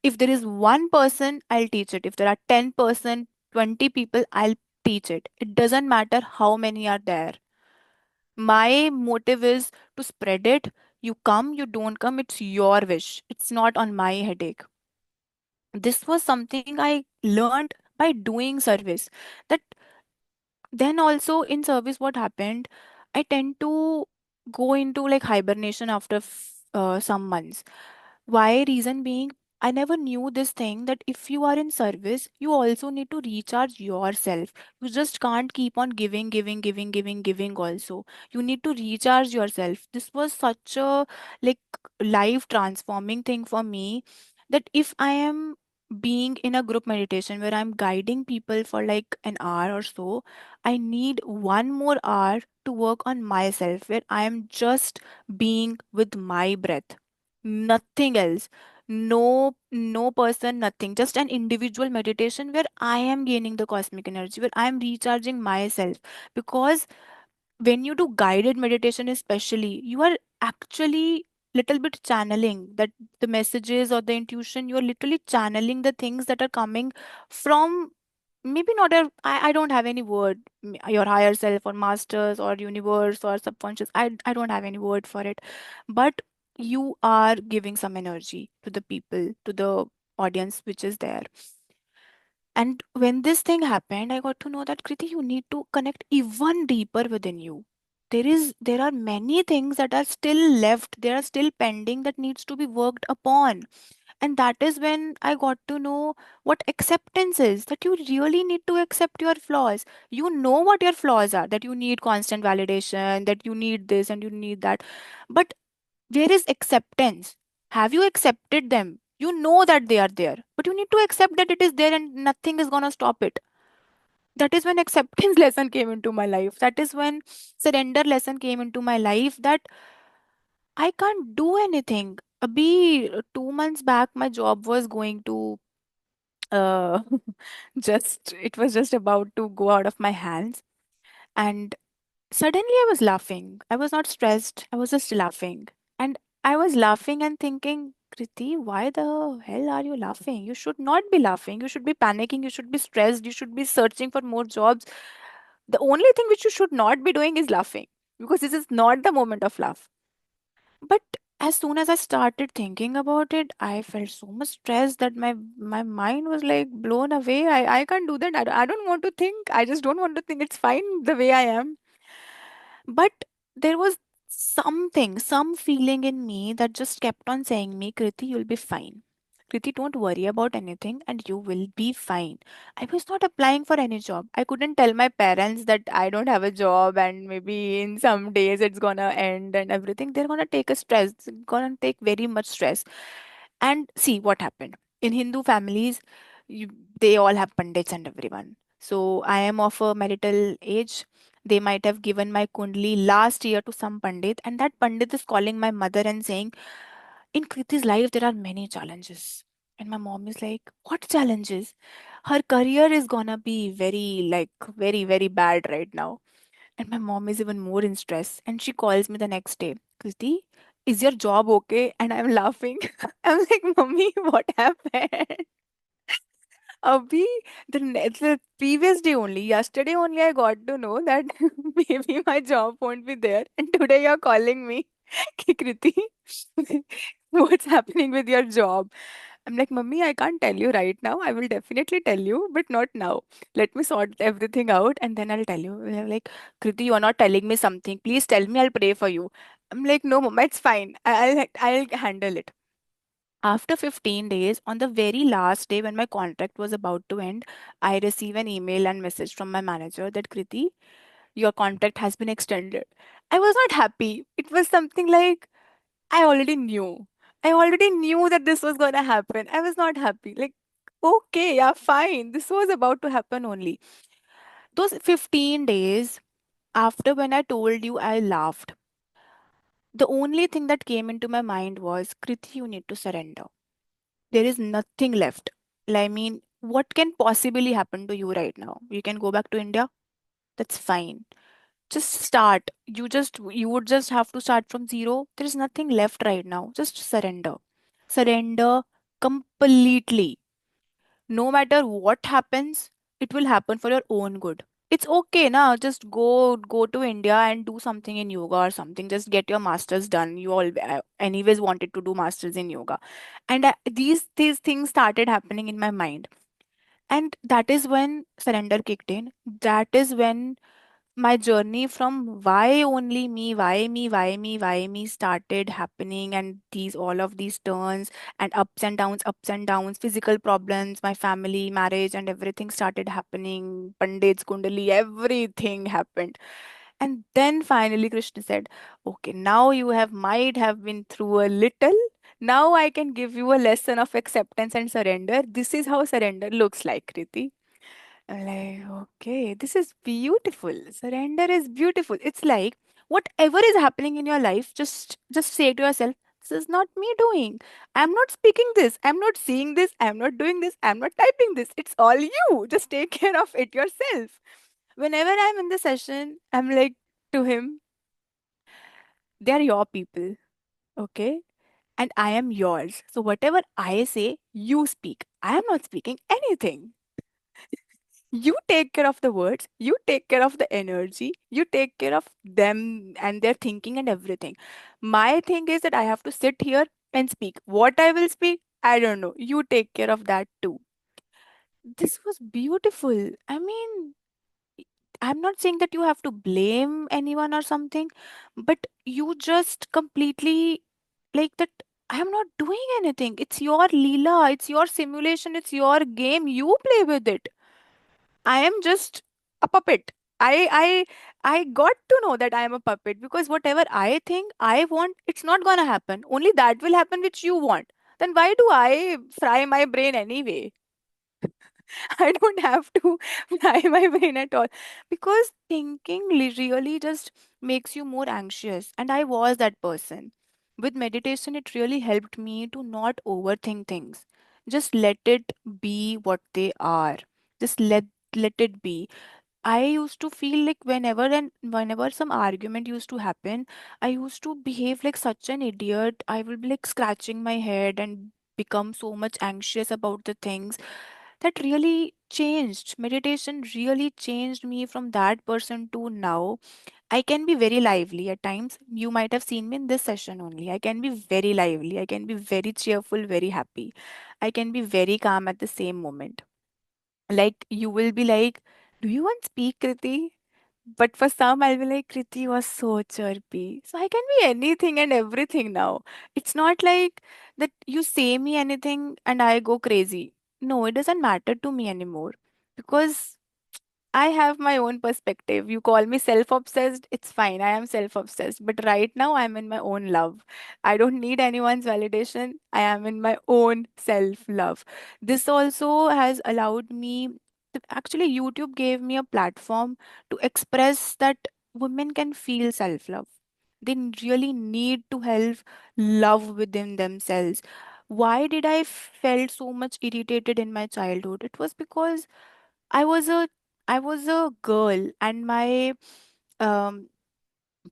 If there is one person, I'll teach it. If there are 10%, 20 people, I'll teach it. It doesn't matter how many are there. My motive is to spread it. You come, you don't come, it's your wish. It's not on my headache. This was something I learned by doing service. That then also in service, what happened? I tend to go into like hibernation after some months. Why? Reason being, I never knew this thing that if you are in service, you also need to recharge yourself. You just can't keep on giving, giving, giving, giving, giving also. You need to recharge yourself. This was such a like life transforming thing for me, that if I am being in a group meditation where I'm guiding people for like an hour or so, I need one more hour to work on myself where I am just being with my breath, nothing else. No person, nothing, just an individual meditation where I am gaining the cosmic energy, where I am recharging myself. Because when you do guided meditation especially, you are actually little bit channeling that the messages or the intuition. You are literally channeling the things that are coming from maybe not I don't have any word, your higher self or masters or universe or subconscious. I don't have any word for it. But you are giving some energy to the people, to the audience which is there. And when this thing happened, I got to know that Kriti, you need to connect even deeper within you. There are many things that are still left, they are still pending, that needs to be worked upon. And that is when I got to know what acceptance is, that you really need to accept your flaws. You know what your flaws are, that you need constant validation, that you need this and you need that. But where is acceptance? Have you accepted them? You know that they are there, but you need to accept that it is there and nothing is gonna stop it. That is when acceptance lesson came into my life. That is when surrender lesson came into my life, that I can't do anything. Abhi, 2 months back, my job was going to uh just it was just about to go out of my hands. And suddenly I was laughing. I was not stressed. I was just laughing. And I was laughing and thinking, Kriti, why the hell are you laughing? You should not be laughing. You should be panicking. You should be stressed. You should be searching for more jobs. The only thing which you should not be doing is laughing, because this is not the moment of laugh. But as soon as I started thinking about it, I felt so much stressed that my mind was like blown away. I can't do that. I don't want to think. I just don't want to think. It's fine the way I am. But there was something, some feeling in me that just kept on saying me, Kriti, you'll be fine. Kriti, don't worry about anything and you will be fine. I was not applying for any job. I couldn't tell my parents that I don't have a job and maybe in some days it's gonna end and everything. They're gonna take a stress, it's gonna take very much stress. And see what happened. In Hindu families, you, they all have pandits and everyone. So I am of a marital age. They might have given my kundli last year to some pandit, and that pandit is calling my mother and saying, in Kriti's life, there are many challenges. And my mom is like, what challenges? Her career is gonna be very, very bad right now. And my mom is even more in stress. And she calls me the next day, Kriti, is your job okay? And I'm laughing. I'm like, Mommy, what happened? Abhi, the previous day only, yesterday only, I got to know that maybe my job won't be there. And today you're calling me, "Ki Kriti, what's happening with your job?" I'm like, Mummy, I can't tell you right now. I will definitely tell you, but not now. Let me sort everything out and then I'll tell you. They're like, Kriti, you are not telling me something. Please tell me, I'll pray for you. I'm like, no, Mama, it's fine. I'll handle it. After 15 days, on the very last day when my contract was about to end, I receive an email and message from my manager that Kriti, your contract has been extended. I was not happy. It was something like I already knew. I already knew that this was gonna happen. I was not happy. Like, okay, yeah, fine. This was about to happen only. Those 15 days after when I told you, I laughed. The only thing that came into my mind was, Kriti, you need to surrender. There is nothing left. I mean, what can possibly happen to you right now? You can go back to India. That's fine. Just start. You would just have to start from zero. There is nothing left right now. Just surrender. Surrender completely. No matter what happens, it will happen for your own good. It's okay now. Just go to India and do something in yoga or something. Just get your masters done. You all anyways wanted to do masters in yoga, and these things started happening in my mind, and that is when surrender kicked in. That is when my journey from why only me, why me, why me, why me started happening, and these all of these turns and ups and downs, physical problems, my family, marriage, and everything started happening. Pandits, Kundali, everything happened. And then finally Krishna said, okay, now you have might have been through a little. Now I can give you a lesson of acceptance and surrender. This is how surrender looks like, Kriti. I'm like, okay, this is beautiful. Surrender is beautiful. It's like whatever is happening in your life, just say to yourself, this is not me doing. I'm not speaking this. I'm not seeing this. I'm not doing this. I'm not typing this. It's all you. Just take care of it yourself. Whenever I'm in the session, I'm like to him, they're your people, okay? And I am yours. So whatever I say, you speak. I am not speaking anything. You take care of the words, you take care of the energy, you take care of them and their thinking and everything. My thing is that I have to sit here and speak. What I will speak, I don't know. You take care of that too. This was beautiful. I mean, I'm not saying that you have to blame anyone or something, but you just completely like that. I am not doing anything. It's your Leela, it's your simulation, it's your game. You play with it. I am just a puppet. I got to know that I am a puppet because whatever I think I want, it's not gonna happen. Only that will happen which you want. Then why do I fry my brain anyway? I don't have to fry my brain at all because thinking really just makes you more anxious. And I was that person. With meditation, it really helped me to not overthink things. Just let it be what they are. Just let it be. I used to feel like whenever some argument used to happen, I used to behave like such an idiot. I will be like scratching my head and become so much anxious about the things that really changed. Meditation really changed me from that person to now. I can be very lively at times. You might have seen me in this session only. I can be very lively. I can be very cheerful, very happy. I can be very calm at the same moment. Like you will be like, do you want to speak, Kriti? But for some, I'll be like, Kriti was so chirpy. So I can be anything and everything now. It's not like that you say me anything and I go crazy. No, it doesn't matter to me anymore because I have my own perspective. You call me self obsessed, it's fine. I am self obsessed. But right now, I'm in my own love. I don't need anyone's validation. I am in my own self love. This also has allowed me. Actually, YouTube gave me a platform to express that women can feel self love. They really need to have love within themselves. Why did I felt so much irritated in my childhood? It was because I was a I was a girl and my um,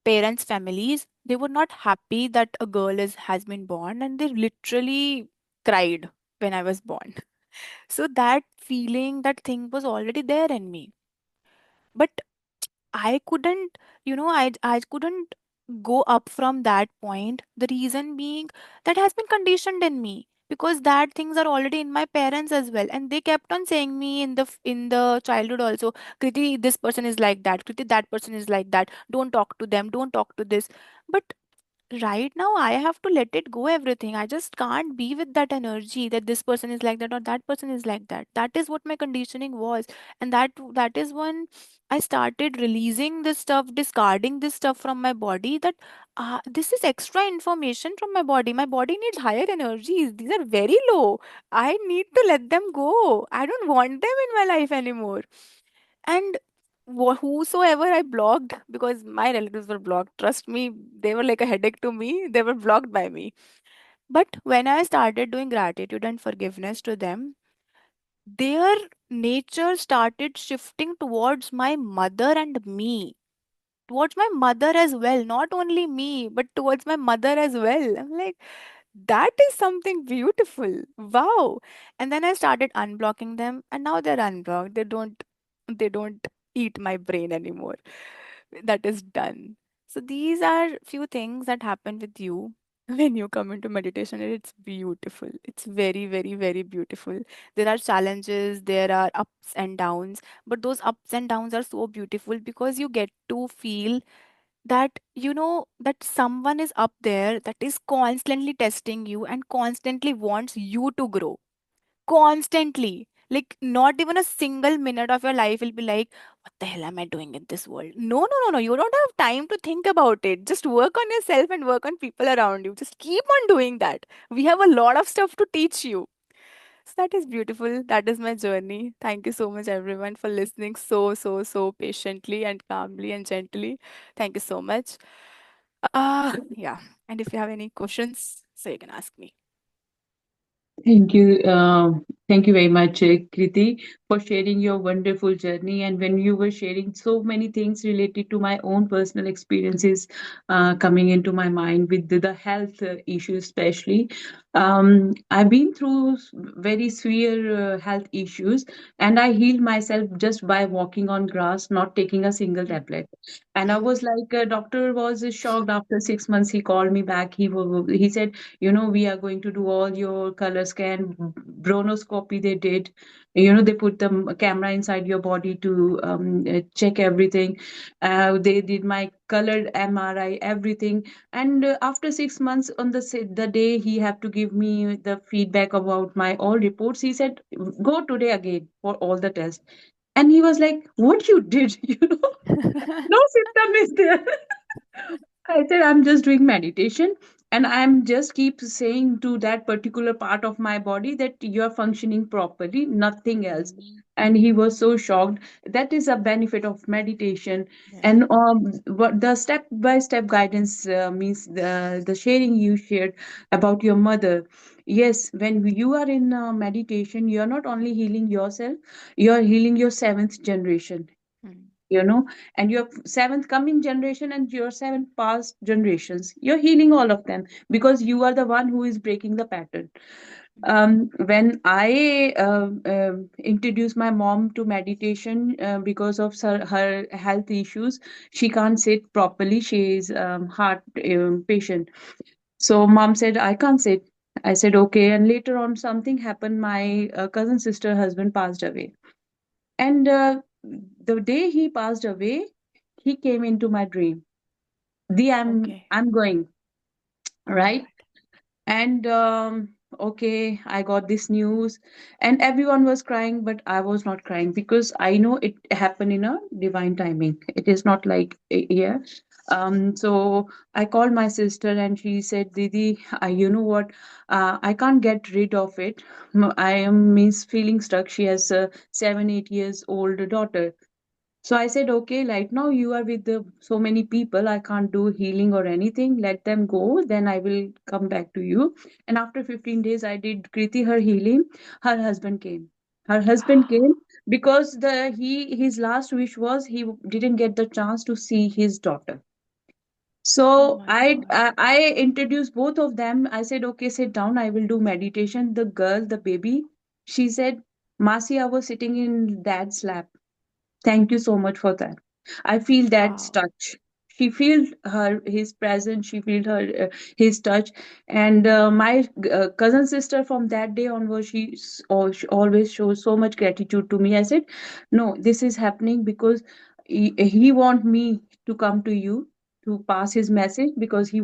parents' families they were not happy that a girl is has been born and they literally cried when I was born. So that feeling, that thing was already there in me. But I couldn't, I couldn't go up from that point. The reason being that has been conditioned in me because that things are already in my parents as well, and they kept on saying me in the childhood also, Kriti, this person is like that. Kriti, that person is like that. Don't talk to them. Don't talk to this. But right now I have to let it go everything. I just can't be with that energy that this person is like that or that person is like that. That is what my conditioning was. And that is when I started releasing this stuff, discarding this stuff from my body, that this is extra information from my body. My body needs higher energies. These are very low. I need to let them go. I don't want them in my life anymore. And whosoever I blocked, because my relatives were blocked, trust me, they were like a headache to me. They were blocked by me. But when I started doing gratitude and forgiveness to them, their nature started shifting towards my mother and me, towards my mother as well, not only me, but towards my mother as well. I'm like, that is something beautiful. Wow. And then I started unblocking them and now they're unblocked. They don't eat my brain anymore. That is done. So these are few things that happen with you when you come into meditation, and it's beautiful. It's very, very, very beautiful. There are challenges, there are ups and downs, but those ups and downs are so beautiful because you get to feel that that someone is up there that is constantly testing you and constantly wants you to grow constantly. Like not even a single minute of your life will be like, what the hell am I doing in this world? No, no, no, no, you don't have time to think about it. Just work on yourself and work on people around you. Just keep on doing that. We have a lot of stuff to teach you. So that is beautiful. That is my journey. Thank you so much, everyone, for listening so patiently and calmly and gently. Thank you so much. Yeah. And if you have any questions, so you can ask me. Thank you. Thank you very much, Kriti, for sharing your wonderful journey. And when you were sharing so many things related to my own personal experiences coming into my mind with the health issues, especially, I've been through very severe health issues, and I healed myself just by walking on grass, not taking a single Mm. tablet. And I was like, doctor was shocked after 6 months. He called me back. He said, we are going to do all your color scan, bronchoscopy they did. They put the camera inside your body to check everything. They did my colored MRI, everything. And after 6 months, on the day he had to give me the feedback about my all reports, he said, go today again for all the tests. And he was like, what you did, no symptom is there. I said, I'm just doing meditation, and I'm just keep saying to that particular part of my body that you're functioning properly, nothing else. And he was so shocked. That is a benefit of meditation. Yeah. And what the step by step guidance means, the sharing you shared about your mother. Yes, when you are in meditation, you're not only healing yourself, you're healing your seventh generation, Mm. you know and your seventh coming generation and your seven past generations, you're healing Mm. all of them, because you are the one who is breaking the pattern. Mm. When I introduced my mom to meditation, because of her health issues, she can't sit properly. She is heart patient. So mom said, I can't sit. I said, okay. And later on, something happened. My cousin sister husband passed away, and the day he passed away, he came into my dream. The Okay. I'm going, Oh my right? God. And okay, I got this news, and everyone was crying, but I was not crying because I know it happened in a divine timing. It is not like yeah. So I called my sister, and she said, Didi, you know what? I can't get rid of it. I am means feeling stuck. She has a 7, 8 years old daughter. So I said, okay, right now you are with so many people. I can't do healing or anything. Let them go. Then I will come back to you. And after 15 days, I did Kriti her healing. Her husband came. Her husband came because his last wish was he didn't get the chance to see his daughter. Oh So my I God. uh, I introduced both of them. I said, okay, sit down. I will do meditation. The girl, the baby, she said, Masi, I was sitting in dad's lap. Thank you so much for that. I feel that Wow. touch. She feels his presence. She feels his touch. And my cousin sister, from that day onwards, she always shows so much gratitude to me. I said, no, this is happening because he want me to come to you to pass his message, because he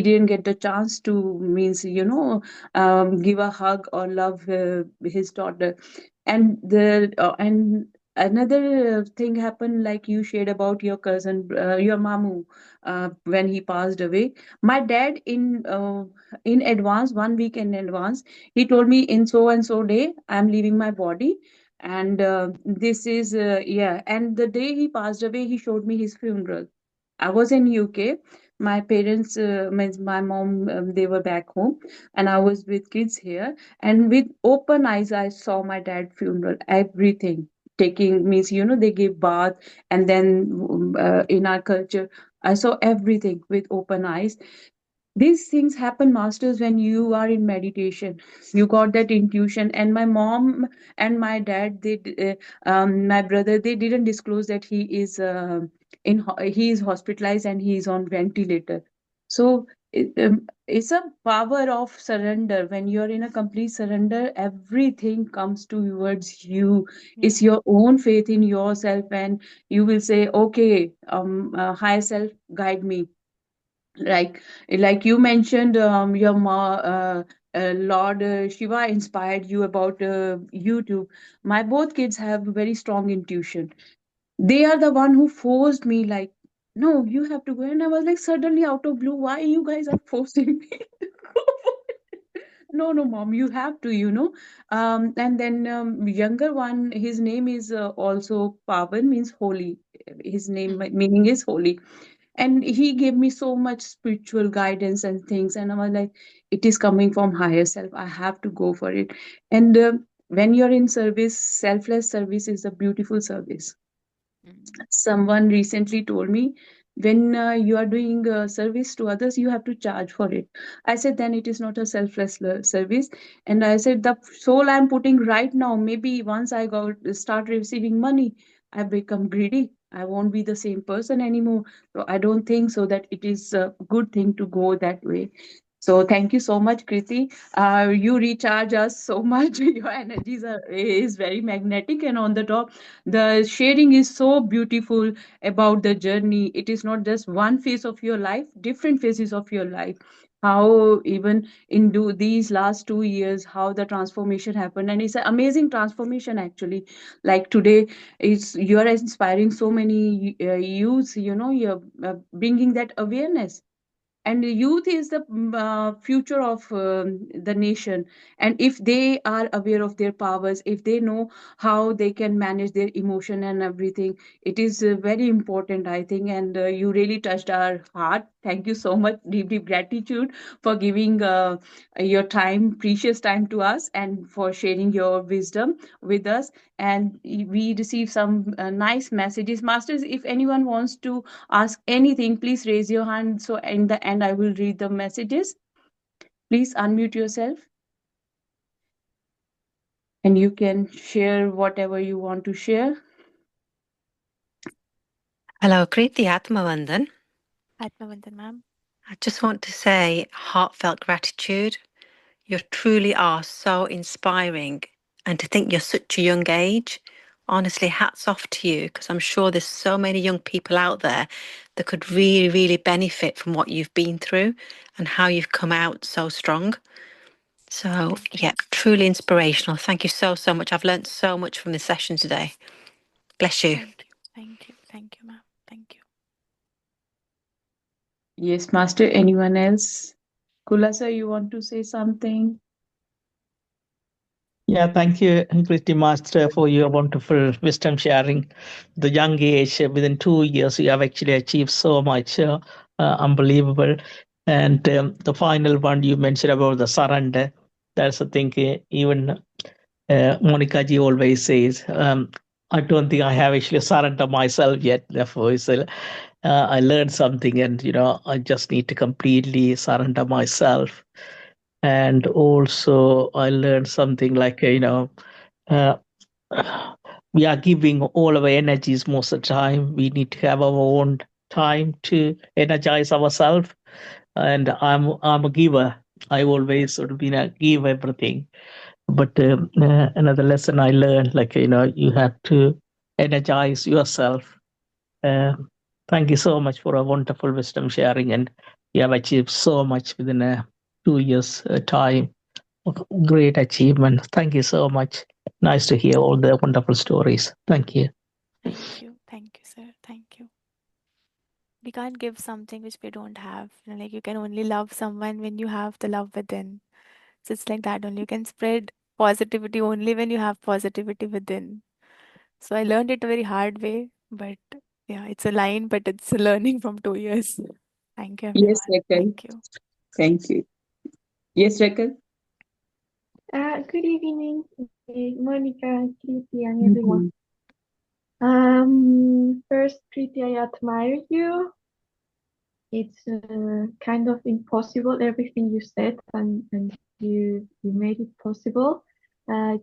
didn't get the chance to means give a hug or love his daughter. And another thing happened, like you shared about your cousin, your mamu, when he passed away. My dad, in advance, 1 week in advance, he told me, in so and so day I'm leaving my body, and this is yeah. And the day he passed away, he showed me his funeral. I was in UK. My parents, means my mom, they were back home, and I was with kids here. And with open eyes, I saw my dad funeral. Everything taking means, they give bath, and then in our culture, I saw everything with open eyes. These things happen, masters, when you are in meditation. You got that intuition. And my mom and my dad, my brother, they didn't disclose that he is hospitalized and he is on ventilator. So it's a power of surrender. When you're in a complete surrender, everything comes towards you. It's Yeah. your own faith in yourself, and you will say, okay, higher self, guide me. Like you mentioned, Lord Shiva inspired you about YouTube. My both kids have very strong intuition. They are the one who forced me, like, no, you have to go. And I was like, suddenly out of blue, why you guys are forcing me to go? No, no, mom, you have to, and then younger one, his name is also Pavan, means holy. His name Mm. meaning is holy. And he gave me so much spiritual guidance and things, and I was like, it is coming from higher self, I have to go for it. And when you're in service, selfless service is a beautiful service. Mm. Someone recently told me, when you are doing service to others, you have to charge for it. I said, then it is not a selfless service. And I said, the soul I'm putting right now, maybe once I go start receiving money, I become greedy, I won't be the same person anymore. So I don't think so that it is a good thing to go that way. So thank you so much, Kriti. You recharge us so much. Your energies is very magnetic, and on the top, the sharing is so beautiful about the journey. It is not just one phase of your life, different phases of your life. How even in these last 2 years, how the transformation happened, and it's an amazing transformation actually. Like today, it's you are inspiring so many youths. You know, you're bringing that awareness, and youth is the future of the nation. And if they are aware of their powers, if they know how they can manage their emotion and everything, it is very important, I think. And you really touched our heart. Thank you so much. Deep deep gratitude for giving your time, precious time, to us, and for sharing your wisdom with us. And we received some nice messages, masters. If anyone wants to ask anything, please raise your hand. So in the end, I will read the messages. Please unmute yourself and you can share whatever you want to share. Hello, Kriti Atmavandan. Atmavandan, ma'am. I just want to say heartfelt gratitude. You truly are so inspiring. And to think you're such a young age, honestly, hats off to you, because I'm sure there's so many young people out there that could really, really benefit from what you've been through and how you've come out so strong. So, Thank you. yeah, truly inspirational. Thank you so, so much. I've learned so much from this session today. Bless you. Thank you. Thank you. Thank you, ma'am. Thank you. Yes, Master. Anyone else? Kulasa, you want to say something? Yeah, thank you, Christy Master, for your wonderful wisdom sharing. The young age, within 2 years, you have actually achieved so much, unbelievable. And the final one you mentioned about the surrender, that's the thing. Even Monica ji always says, I don't think I have actually surrendered myself yet. Therefore, I learned something, and I just need to completely surrender myself. And also, I learned something like uh, we are giving all our energies most of the time. We need to have our own time to energize ourselves. And I'm a giver. I always sort of give everything. But another lesson I learned, like you have to energize yourself. Uh, Thank you so much for a wonderful wisdom sharing, and you have achieved so much within a 2 years time. Great achievement. Thank you so much. Nice to hear all the wonderful stories. Thank you. Thank you. Thank you, sir. Thank you. We can't give something which we don't have. Like you can only love someone when you have the love within. So it's like that only. You can spread positivity only when you have positivity within. So I learned it a very hard way, but yeah, it's a line, but it's a learning from 2 years. Thank you, Yes, everyone. Rekal. Thank you. Thank you. Yes, Rekal. Good evening, Monica, Kriti, and everyone. Mhm. First, Kriti, I admire you. It's kind of impossible everything you said, and you made it possible.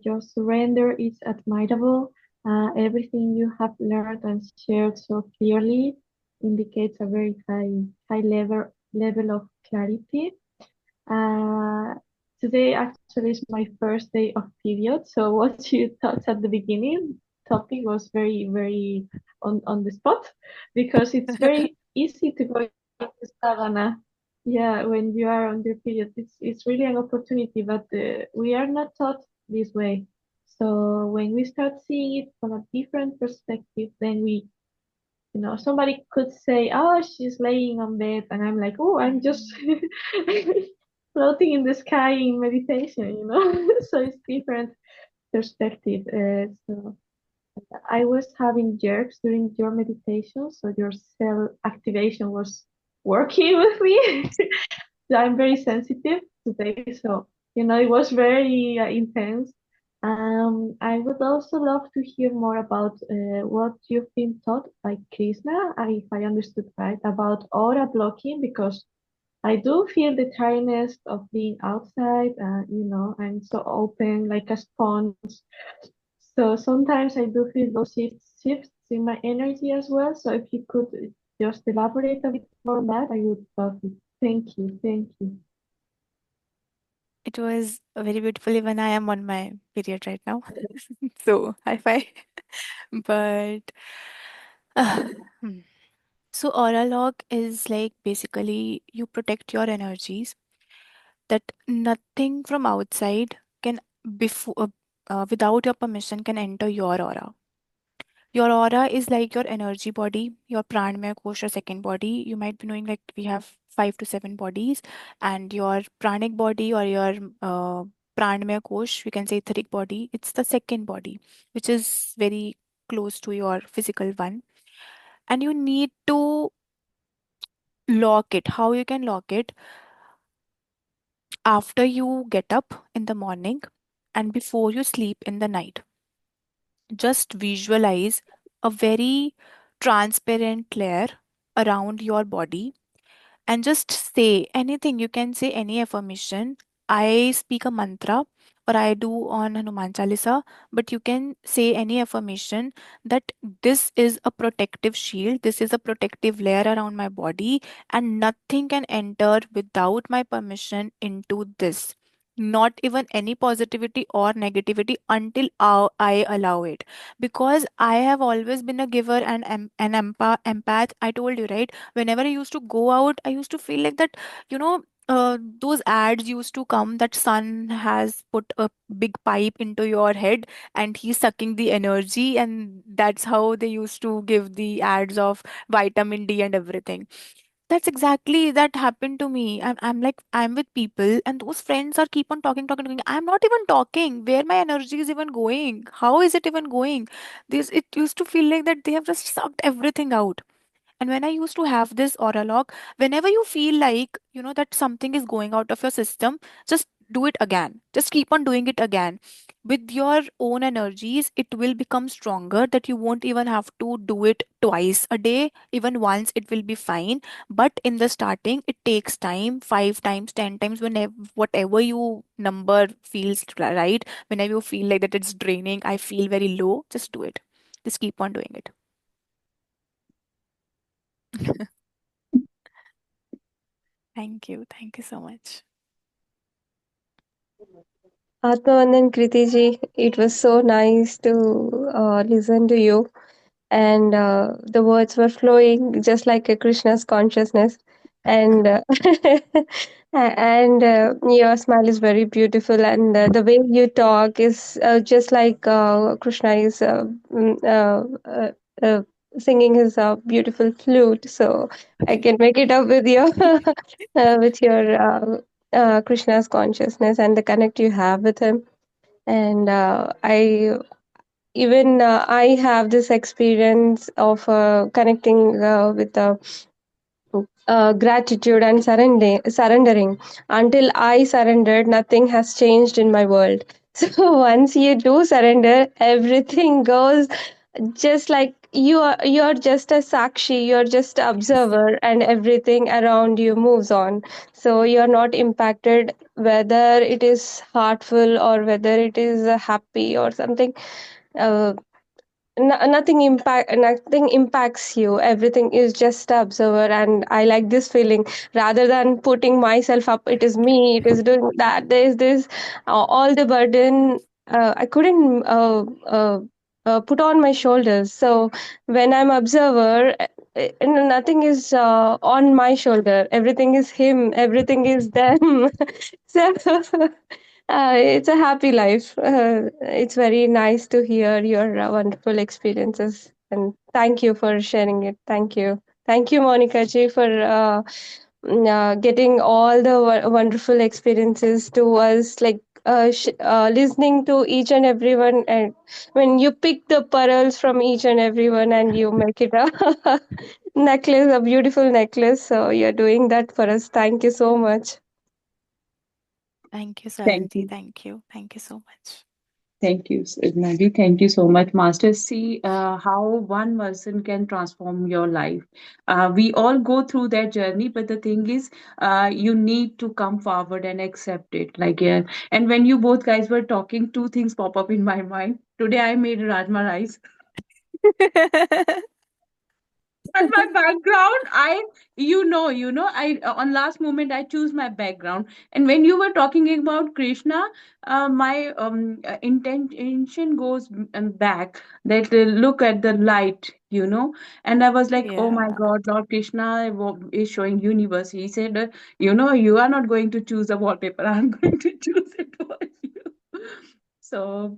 Your surrender is admirable. Everything you have learned and shared so clearly indicates a very high level of clarity. Uh, Today actually is my first day of period, so what you taught at the beginning topic was very on the spot because it's very easy to go into sadhana. Yeah, when you are on the period, it's really an opportunity, but we are not taught this way. So when we start seeing it from a different perspective, then somebody could say, "Oh, she's laying on bed," and I'm like, "Oh, I'm just floating in the sky in meditation," so it's different perspective. So I was having jerks during your meditation, so your cell activation was working with me. I'm very sensitive today, so it was very intense. I would also love to hear more about what you've been taught by Krishna, if I understood right, about aura blocking, because I do feel the tiredness of being outside. I'm so open, like a sponge. So sometimes I do feel those shifts in my energy as well. So if you could just elaborate a bit more on that, I would love it. Thank you. Thank you. It was very beautiful. Even I am on my period right now. So high five. But hmm. So aura lock is like basically you protect your energies that nothing from outside can before without your permission can enter your aura. Your aura is like your energy body, your pranamaya kosha second body. You might be knowing like we have 5 to 7 bodies, and your pranic body or your pranamaya kosh, we can say etheric body. It's the second body, which is very close to your physical one, and you need to lock it. How you can lock it? After you get up in the morning and before you sleep in the night. Just visualize a very transparent layer around your body and just say anything. You can say any affirmation. I speak a mantra or I do on Hanuman Chalisa, but you can say any affirmation that this is a protective shield, this is a protective layer around my body, and nothing can enter without my permission into this. Not even any positivity or negativity until I allow it. Because I have always been a giver and an empath. I told you, right? Whenever I used to go out, I used to feel like that, you know, those ads used to come that sun has put a big pipe into your head and he's sucking the energy, and that's how they used to give the ads of vitamin D and everything. That's exactly that happened to me. I'm like, I'm with people and those friends are keep on talking. I'm not even talking. Where my energy is even going? How is it even going? This, it used to feel like that they have just sucked everything out. And when I used to have this aura lock, whenever you feel like, that something is going out of your system, just do it again. Just keep on doing it again. With your own energies, it will become stronger that you won't even have to do it twice a day. Even once, it will be fine. But in the starting, it takes time, 5 times, 10 times, whenever, whatever you number feels right. Whenever you feel like that it's draining, I feel very low, just do it. Just keep on doing it. Thank you. Thank you so much. Atmavandan Kritiji, it was so nice to listen to you, and the words were flowing just like a Krishna's consciousness, and and your smile is very beautiful, and the way you talk is just like Krishna is uh, singing his beautiful flute. So I can make it up with your with your Krishna's consciousness and the connect you have with him. And I have this experience of connecting with gratitude and surrendering. Until I surrendered, nothing has changed in my world. So once you do surrender, everything goes just like you're just a sakshi, you're just an observer, and everything around you moves on. So you're not impacted whether it is heartful or whether it is happy or something. uh, nothing impacts you. Everything is just a observer, and I like this feeling. Rather than putting myself up, it is me, it is doing that, there is this all the burden I couldn't put on my shoulders. So when I'm observer, nothing is on my shoulder, everything is him, everything is them. So it's a happy life. It's very nice to hear your wonderful experiences, and thank you for sharing it. Thank you, Monica ji, for getting all the wonderful experiences to us, like listening to each and everyone, and when you pick the pearls from each and everyone and you make it a necklace, a beautiful necklace. So you're doing that for us. Thank you so much. Thank you, Thank Saralji. you. Thank you. Thank you so much. Thank you, Nadi. Thank you so much, Master. See how one person can transform your life. We all go through that journey, but the thing is, you need to come forward and accept it. Like, yeah. And when you both guys were talking, two things pop up in my mind. Today, I made rajma rice. And my background, I on last moment I choose my background. And when you were talking about Krishna, my intention goes back that look at the light, and I was like, oh my Yeah. God, Lord Krishna is showing universe. He said, you are not going to choose a wallpaper. I'm going to choose it for you. So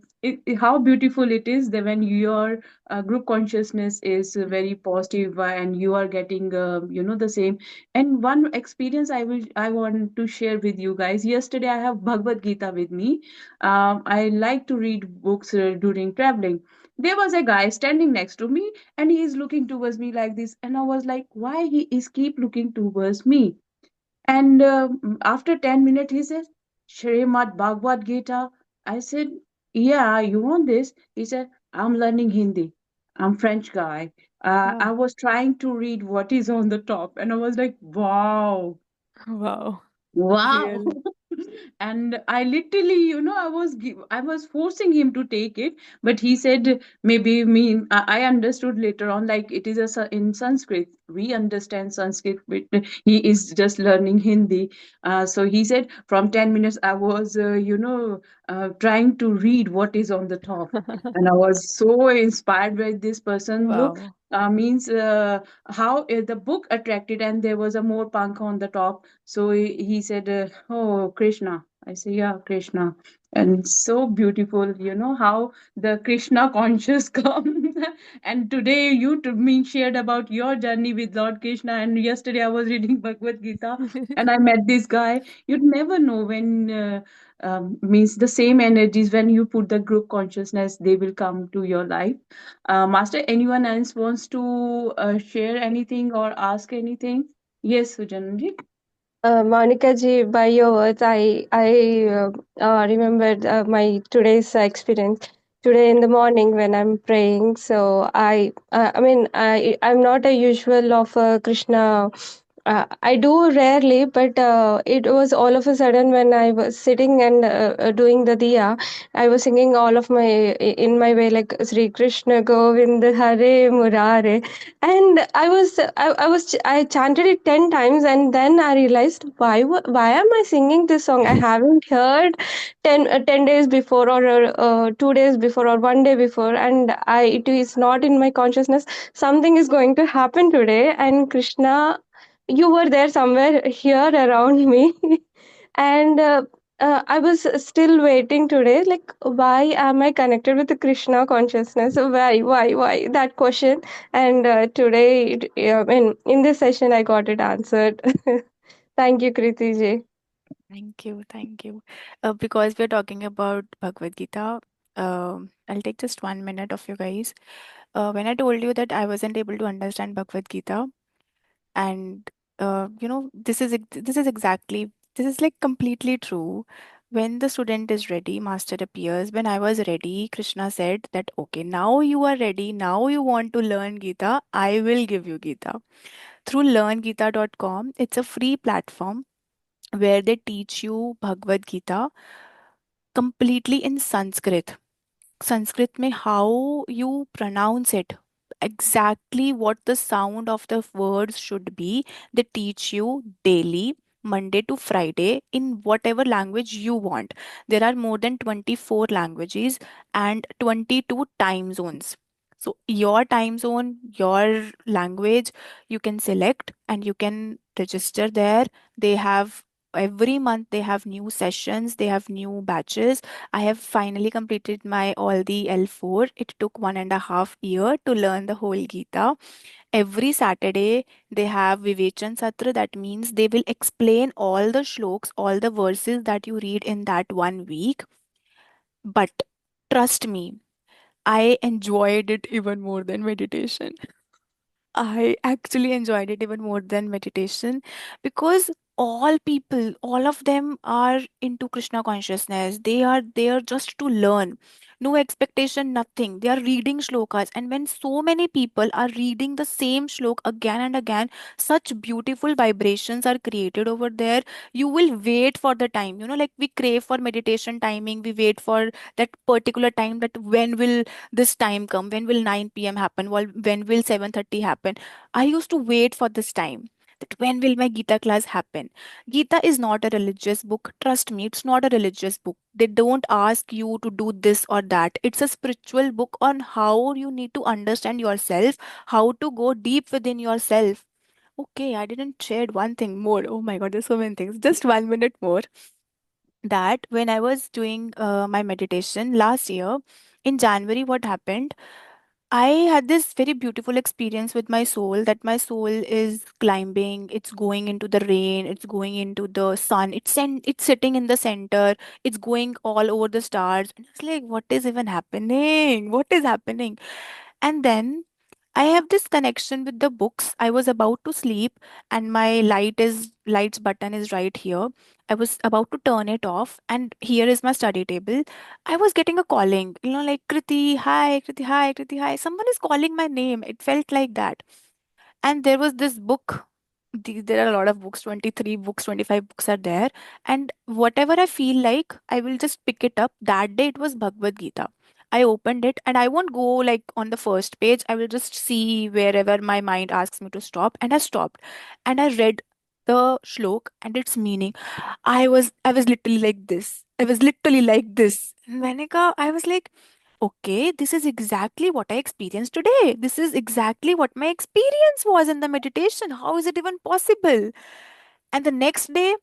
how beautiful it is that when your group consciousness is very positive, and you are getting the same. And one experience I want to share with you guys. Yesterday I have Bhagavad Gita with me. I like to read books during traveling. There was a guy standing next to me, and he is looking towards me like this, and I was like, why he is keep looking towards me? And after 10 minutes, he says, Srimad Bhagavad Gita. I said, yeah, you want this? He said, I'm learning Hindi. I'm French guy. I Oh, was trying to read what is on the top, and I was like, wow. wow. Wow. Real. And I literally, I was forcing him to take it, but he said maybe me. I understood later on, like it is in Sanskrit. We understand Sanskrit, but he is just learning Hindi. So he said from 10 minutes I was, trying to read what is on the top, and I was so inspired by this person. Look, Wow. means how the book attracted, and there was a more punk on the top. So he said, oh, Krishna. I say, yeah, Krishna. And so beautiful, how the Krishna conscious come. And today you to me shared about your journey with Lord Krishna. And yesterday I was reading Bhagavad Gita, and I met this guy. You'd never know when, means the same energies, when you put the group consciousness, they will come to your life. Master, anyone else wants to share anything or ask anything? Yes, Sujanji. Monica ji, by your words, I remembered my today's experience. Today in the morning when I'm praying, so I'm not a usual of Krishna. I do rarely, but it was all of a sudden when I was sitting and doing the diya, I was singing all of my in my way, like Sri Krishna Govind Hare Murare, and I chanted it 10 times, and then I realized why am I singing this song? I haven't heard 10 days before, or 2 days before, or 1 day before, and I it is not in my consciousness. Something is going to happen today, and Krishna, you were there somewhere here around me. And I was still waiting today, like, why am I connected with the Krishna consciousness? Why? That question. And today, in this session, I got it answered. Thank you, Kriti ji. Thank you. Thank you. Because we're talking about Bhagavad Gita, I'll take just 1 minute of you guys. When I told you that I wasn't able to understand Bhagavad Gita, and this is like completely true. When the student is ready, master appears. When I was ready, Krishna said that, okay, now you are ready, now you want to learn Gita, I will give you Gita through learngita.com. It's a free platform where they teach you Bhagavad Gita completely in Sanskrit. Sanskrit में how you pronounce it, exactly what the sound of the words should be. They teach you daily, Monday to Friday, in whatever language you want. There are more than 24 languages and 22 time zones. So your time zone, your language, you can select and you can register there. They have every month they have new sessions, they have new batches. I have finally completed my all the L4. It took 1.5 years to learn the whole Gita. Every Saturday they have Vivechan Satra. That means they will explain all the shloks, all the verses that you read in that 1 week. But trust me, I enjoyed it even more than meditation. I actually enjoyed it even more than meditation, because all people, all of them are into Krishna consciousness. They are there just to learn. No expectation, nothing. They are reading shlokas. And when so many people are reading the same shlok again and again, such beautiful vibrations are created over there. You will wait for the time. Like we crave for meditation timing. We wait for that particular time, that when will this time come, when will 9 p.m. happen, when will 7:30 happen. I used to wait for this time, that when will my Gita class happen. Gita is not a religious book, trust me, it's not a religious book. They don't ask you to do this or that. It's a spiritual book on how you need to understand yourself, how to go deep within yourself. Okay, I didn't share one thing more. Oh my god, there's so many things. Just 1 minute more. That when I was doing my meditation last year in January, what happened? I had this very beautiful experience with my soul, that my soul is climbing, it's going into the rain, it's going into the sun, it's sitting in the center, it's going all over the stars. And it's like, what is even happening? What is happening? And then I have this connection with the books. I was about to sleep and my lights button is right here. I was about to turn it off and here is my study table. I was getting a calling, like Kriti, hi, Kriti, hi, Kriti, hi. Someone is calling my name. It felt like that. And there was this book. There are a lot of books, 23 books, 25 books are there. And whatever I feel like, I will just pick it up. That day it was Bhagavad Gita. I opened it and I won't go like on the first page. I will just see wherever my mind asks me to stop. And I stopped. And I read the shlok and its meaning. I was literally like this. I was literally like this. And I was like, okay, this is exactly what I experienced today. This is exactly what my experience was in the meditation. How is it even possible? And the next day,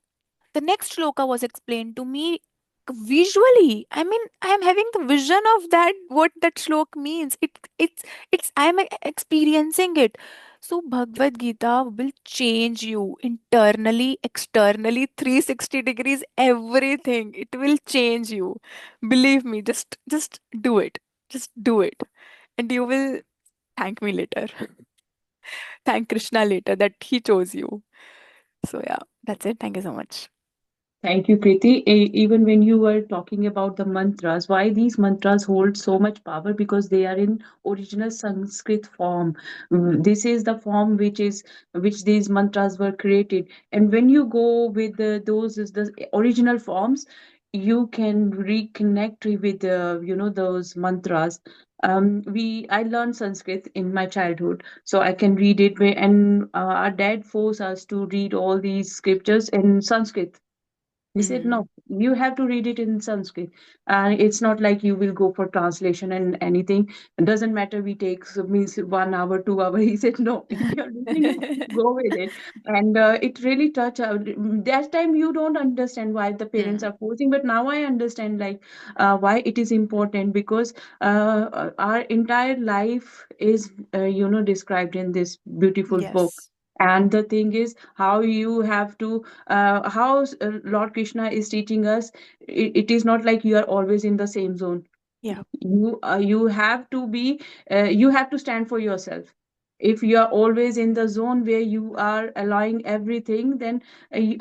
the next shloka was explained to me visually. I mean, I am having the vision of that, what that shlok means. It's I'm experiencing it. So Bhagavad Gita will change you internally, externally, 360 degrees, everything. It will change you. Believe me, just do it. Just do it. And you will thank me later. Thank Krishna later that he chose you. So yeah, that's it. Thank you so much. Thank you, Kriti. Even when you were talking about the mantras, why these mantras hold so much power? Because they are in original Sanskrit form. This is the form which these mantras were created. And when you go with those is the original forms, you can reconnect with those mantras. I learned Sanskrit in my childhood, so I can read it. And our dad forced us to read all these scriptures in Sanskrit. He said, Mm. no, you have to read it in Sanskrit. And it's not like you will go for translation and anything. It doesn't matter, we take so means 1 hour, 2 hour. He said, no, if you're listening it, go with it. And it really touched out. That time you don't understand why the parents Mm. are forcing, but now I understand like why it is important, because our entire life is, described in this beautiful book. Yes. And the thing is how you have to how Lord Krishna is teaching us. It is not like you are always in the same zone. Yeah. You have to be you have to stand for yourself. If you are always in the zone where you are allowing everything, then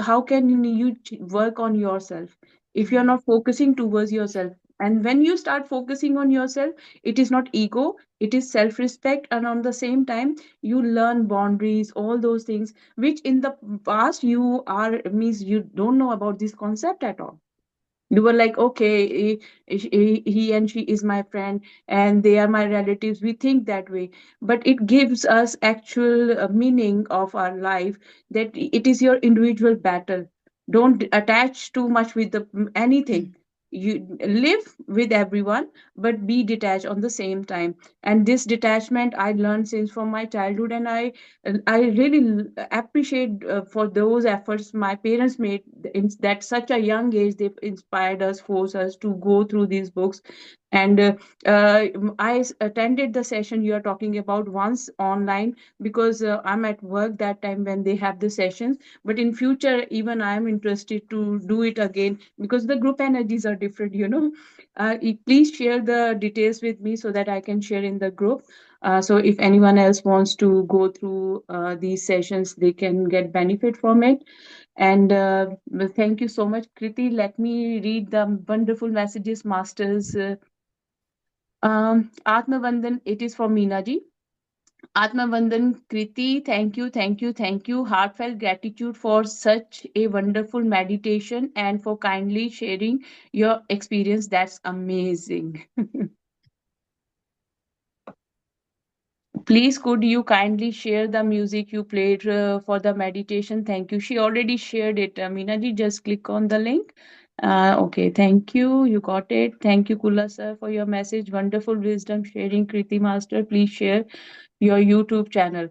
how can you work on yourself if you are Mm. not focusing towards yourself? And when you start focusing on yourself, it is not ego, it is self respect. And on the same time, you learn boundaries, all those things which in the past you are means you don't know about this concept at all. You were like, okay, he and she is my friend and they are my relatives, we think that way. But it gives us actual meaning of our life, that it is your individual battle. Don't attach too much with the anything. you live with everyone but be detached on the same time. And this detachment I learned since from my childhood, and I really appreciate for those efforts my parents made in that such a young age. They inspired us, forced us to go through these books. And attended the session you are talking about once online, because I'm at work that time when they have the sessions. But in future even I am interested to do it again, because the group energies are different, please share the details with me so that I can share in the group. So if anyone else wants to go through these sessions, they can get benefit from it. And well, thank you so much, Kriti. Let me read the wonderful messages, masters. Atma Vandan, it is from Meena ji. Atma Vandan, Kriti, thank you, thank you. Heartfelt gratitude for such a wonderful meditation and for kindly sharing your experience. That's amazing. Please, could you kindly share the music you played for the meditation? Thank you. She already shared it. Meena ji, just click on the link. Okay, thank you. You got it. Thank you, Kula sir, for your message. Wonderful wisdom sharing, Kriti Master. Please share your YouTube channel.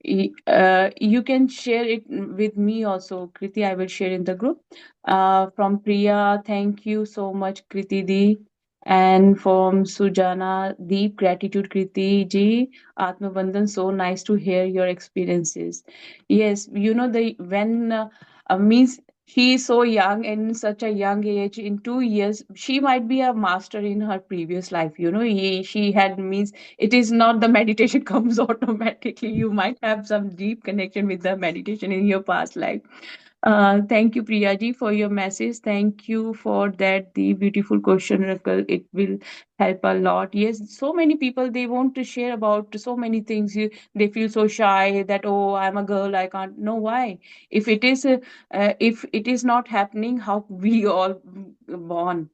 You can share it with me also, Kriti. I will share in the group. From Priya, thank you so much, Kriti Di. And from Sujana, deep gratitude, Kriti Ji. Atma Bandhan, so nice to hear your experiences. Yes, the when means she is so young and in such a young age. In 2 years, she might be a master in her previous life. She had means it is not the meditation comes automatically. You might have some deep connection with the meditation in your past life. Thank you, Priyaji, for your message. Thank you for that. The beautiful question, Rakal. It will help a lot. Yes, so many people they want to share about so many things. They feel so shy that, oh, I'm a girl, I can't. No, why? If it is not happening, how we all born?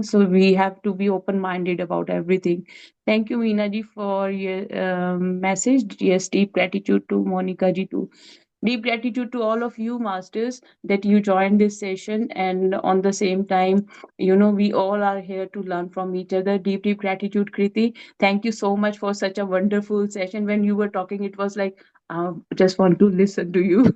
So we have to be open minded about everything. Thank you, Meena ji, for your message. Yes, deep gratitude to Monica ji too. Deep gratitude to all of you masters that you joined this session, and on the same time, we all are here to learn from each other. Deep gratitude, Kriti. Thank you so much for such a wonderful session. When you were talking, it was like, just want to listen to you.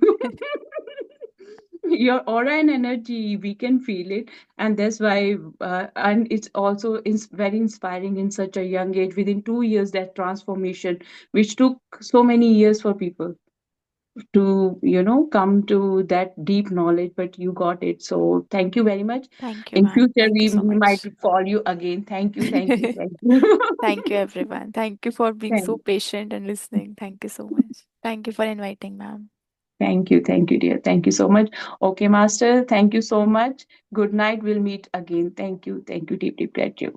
Your aura and energy, we can feel it. And that's why, and it's also very inspiring in such a young age. Within 2 years, that transformation, which took so many years for people to come to that deep knowledge, but you got it. So thank you very much. Thank you, In ma'am. future Thank you so we might much. call you again. Thank you, thank you, thank you. Thank you, everyone. Thank you for being so thank, patient and listening. Thank you so much. Thank you for inviting, ma'am. thank you, dear. Thank you so much. Okay, master, thank you so much. Good night. We'll meet again. Thank you, deep gratitude.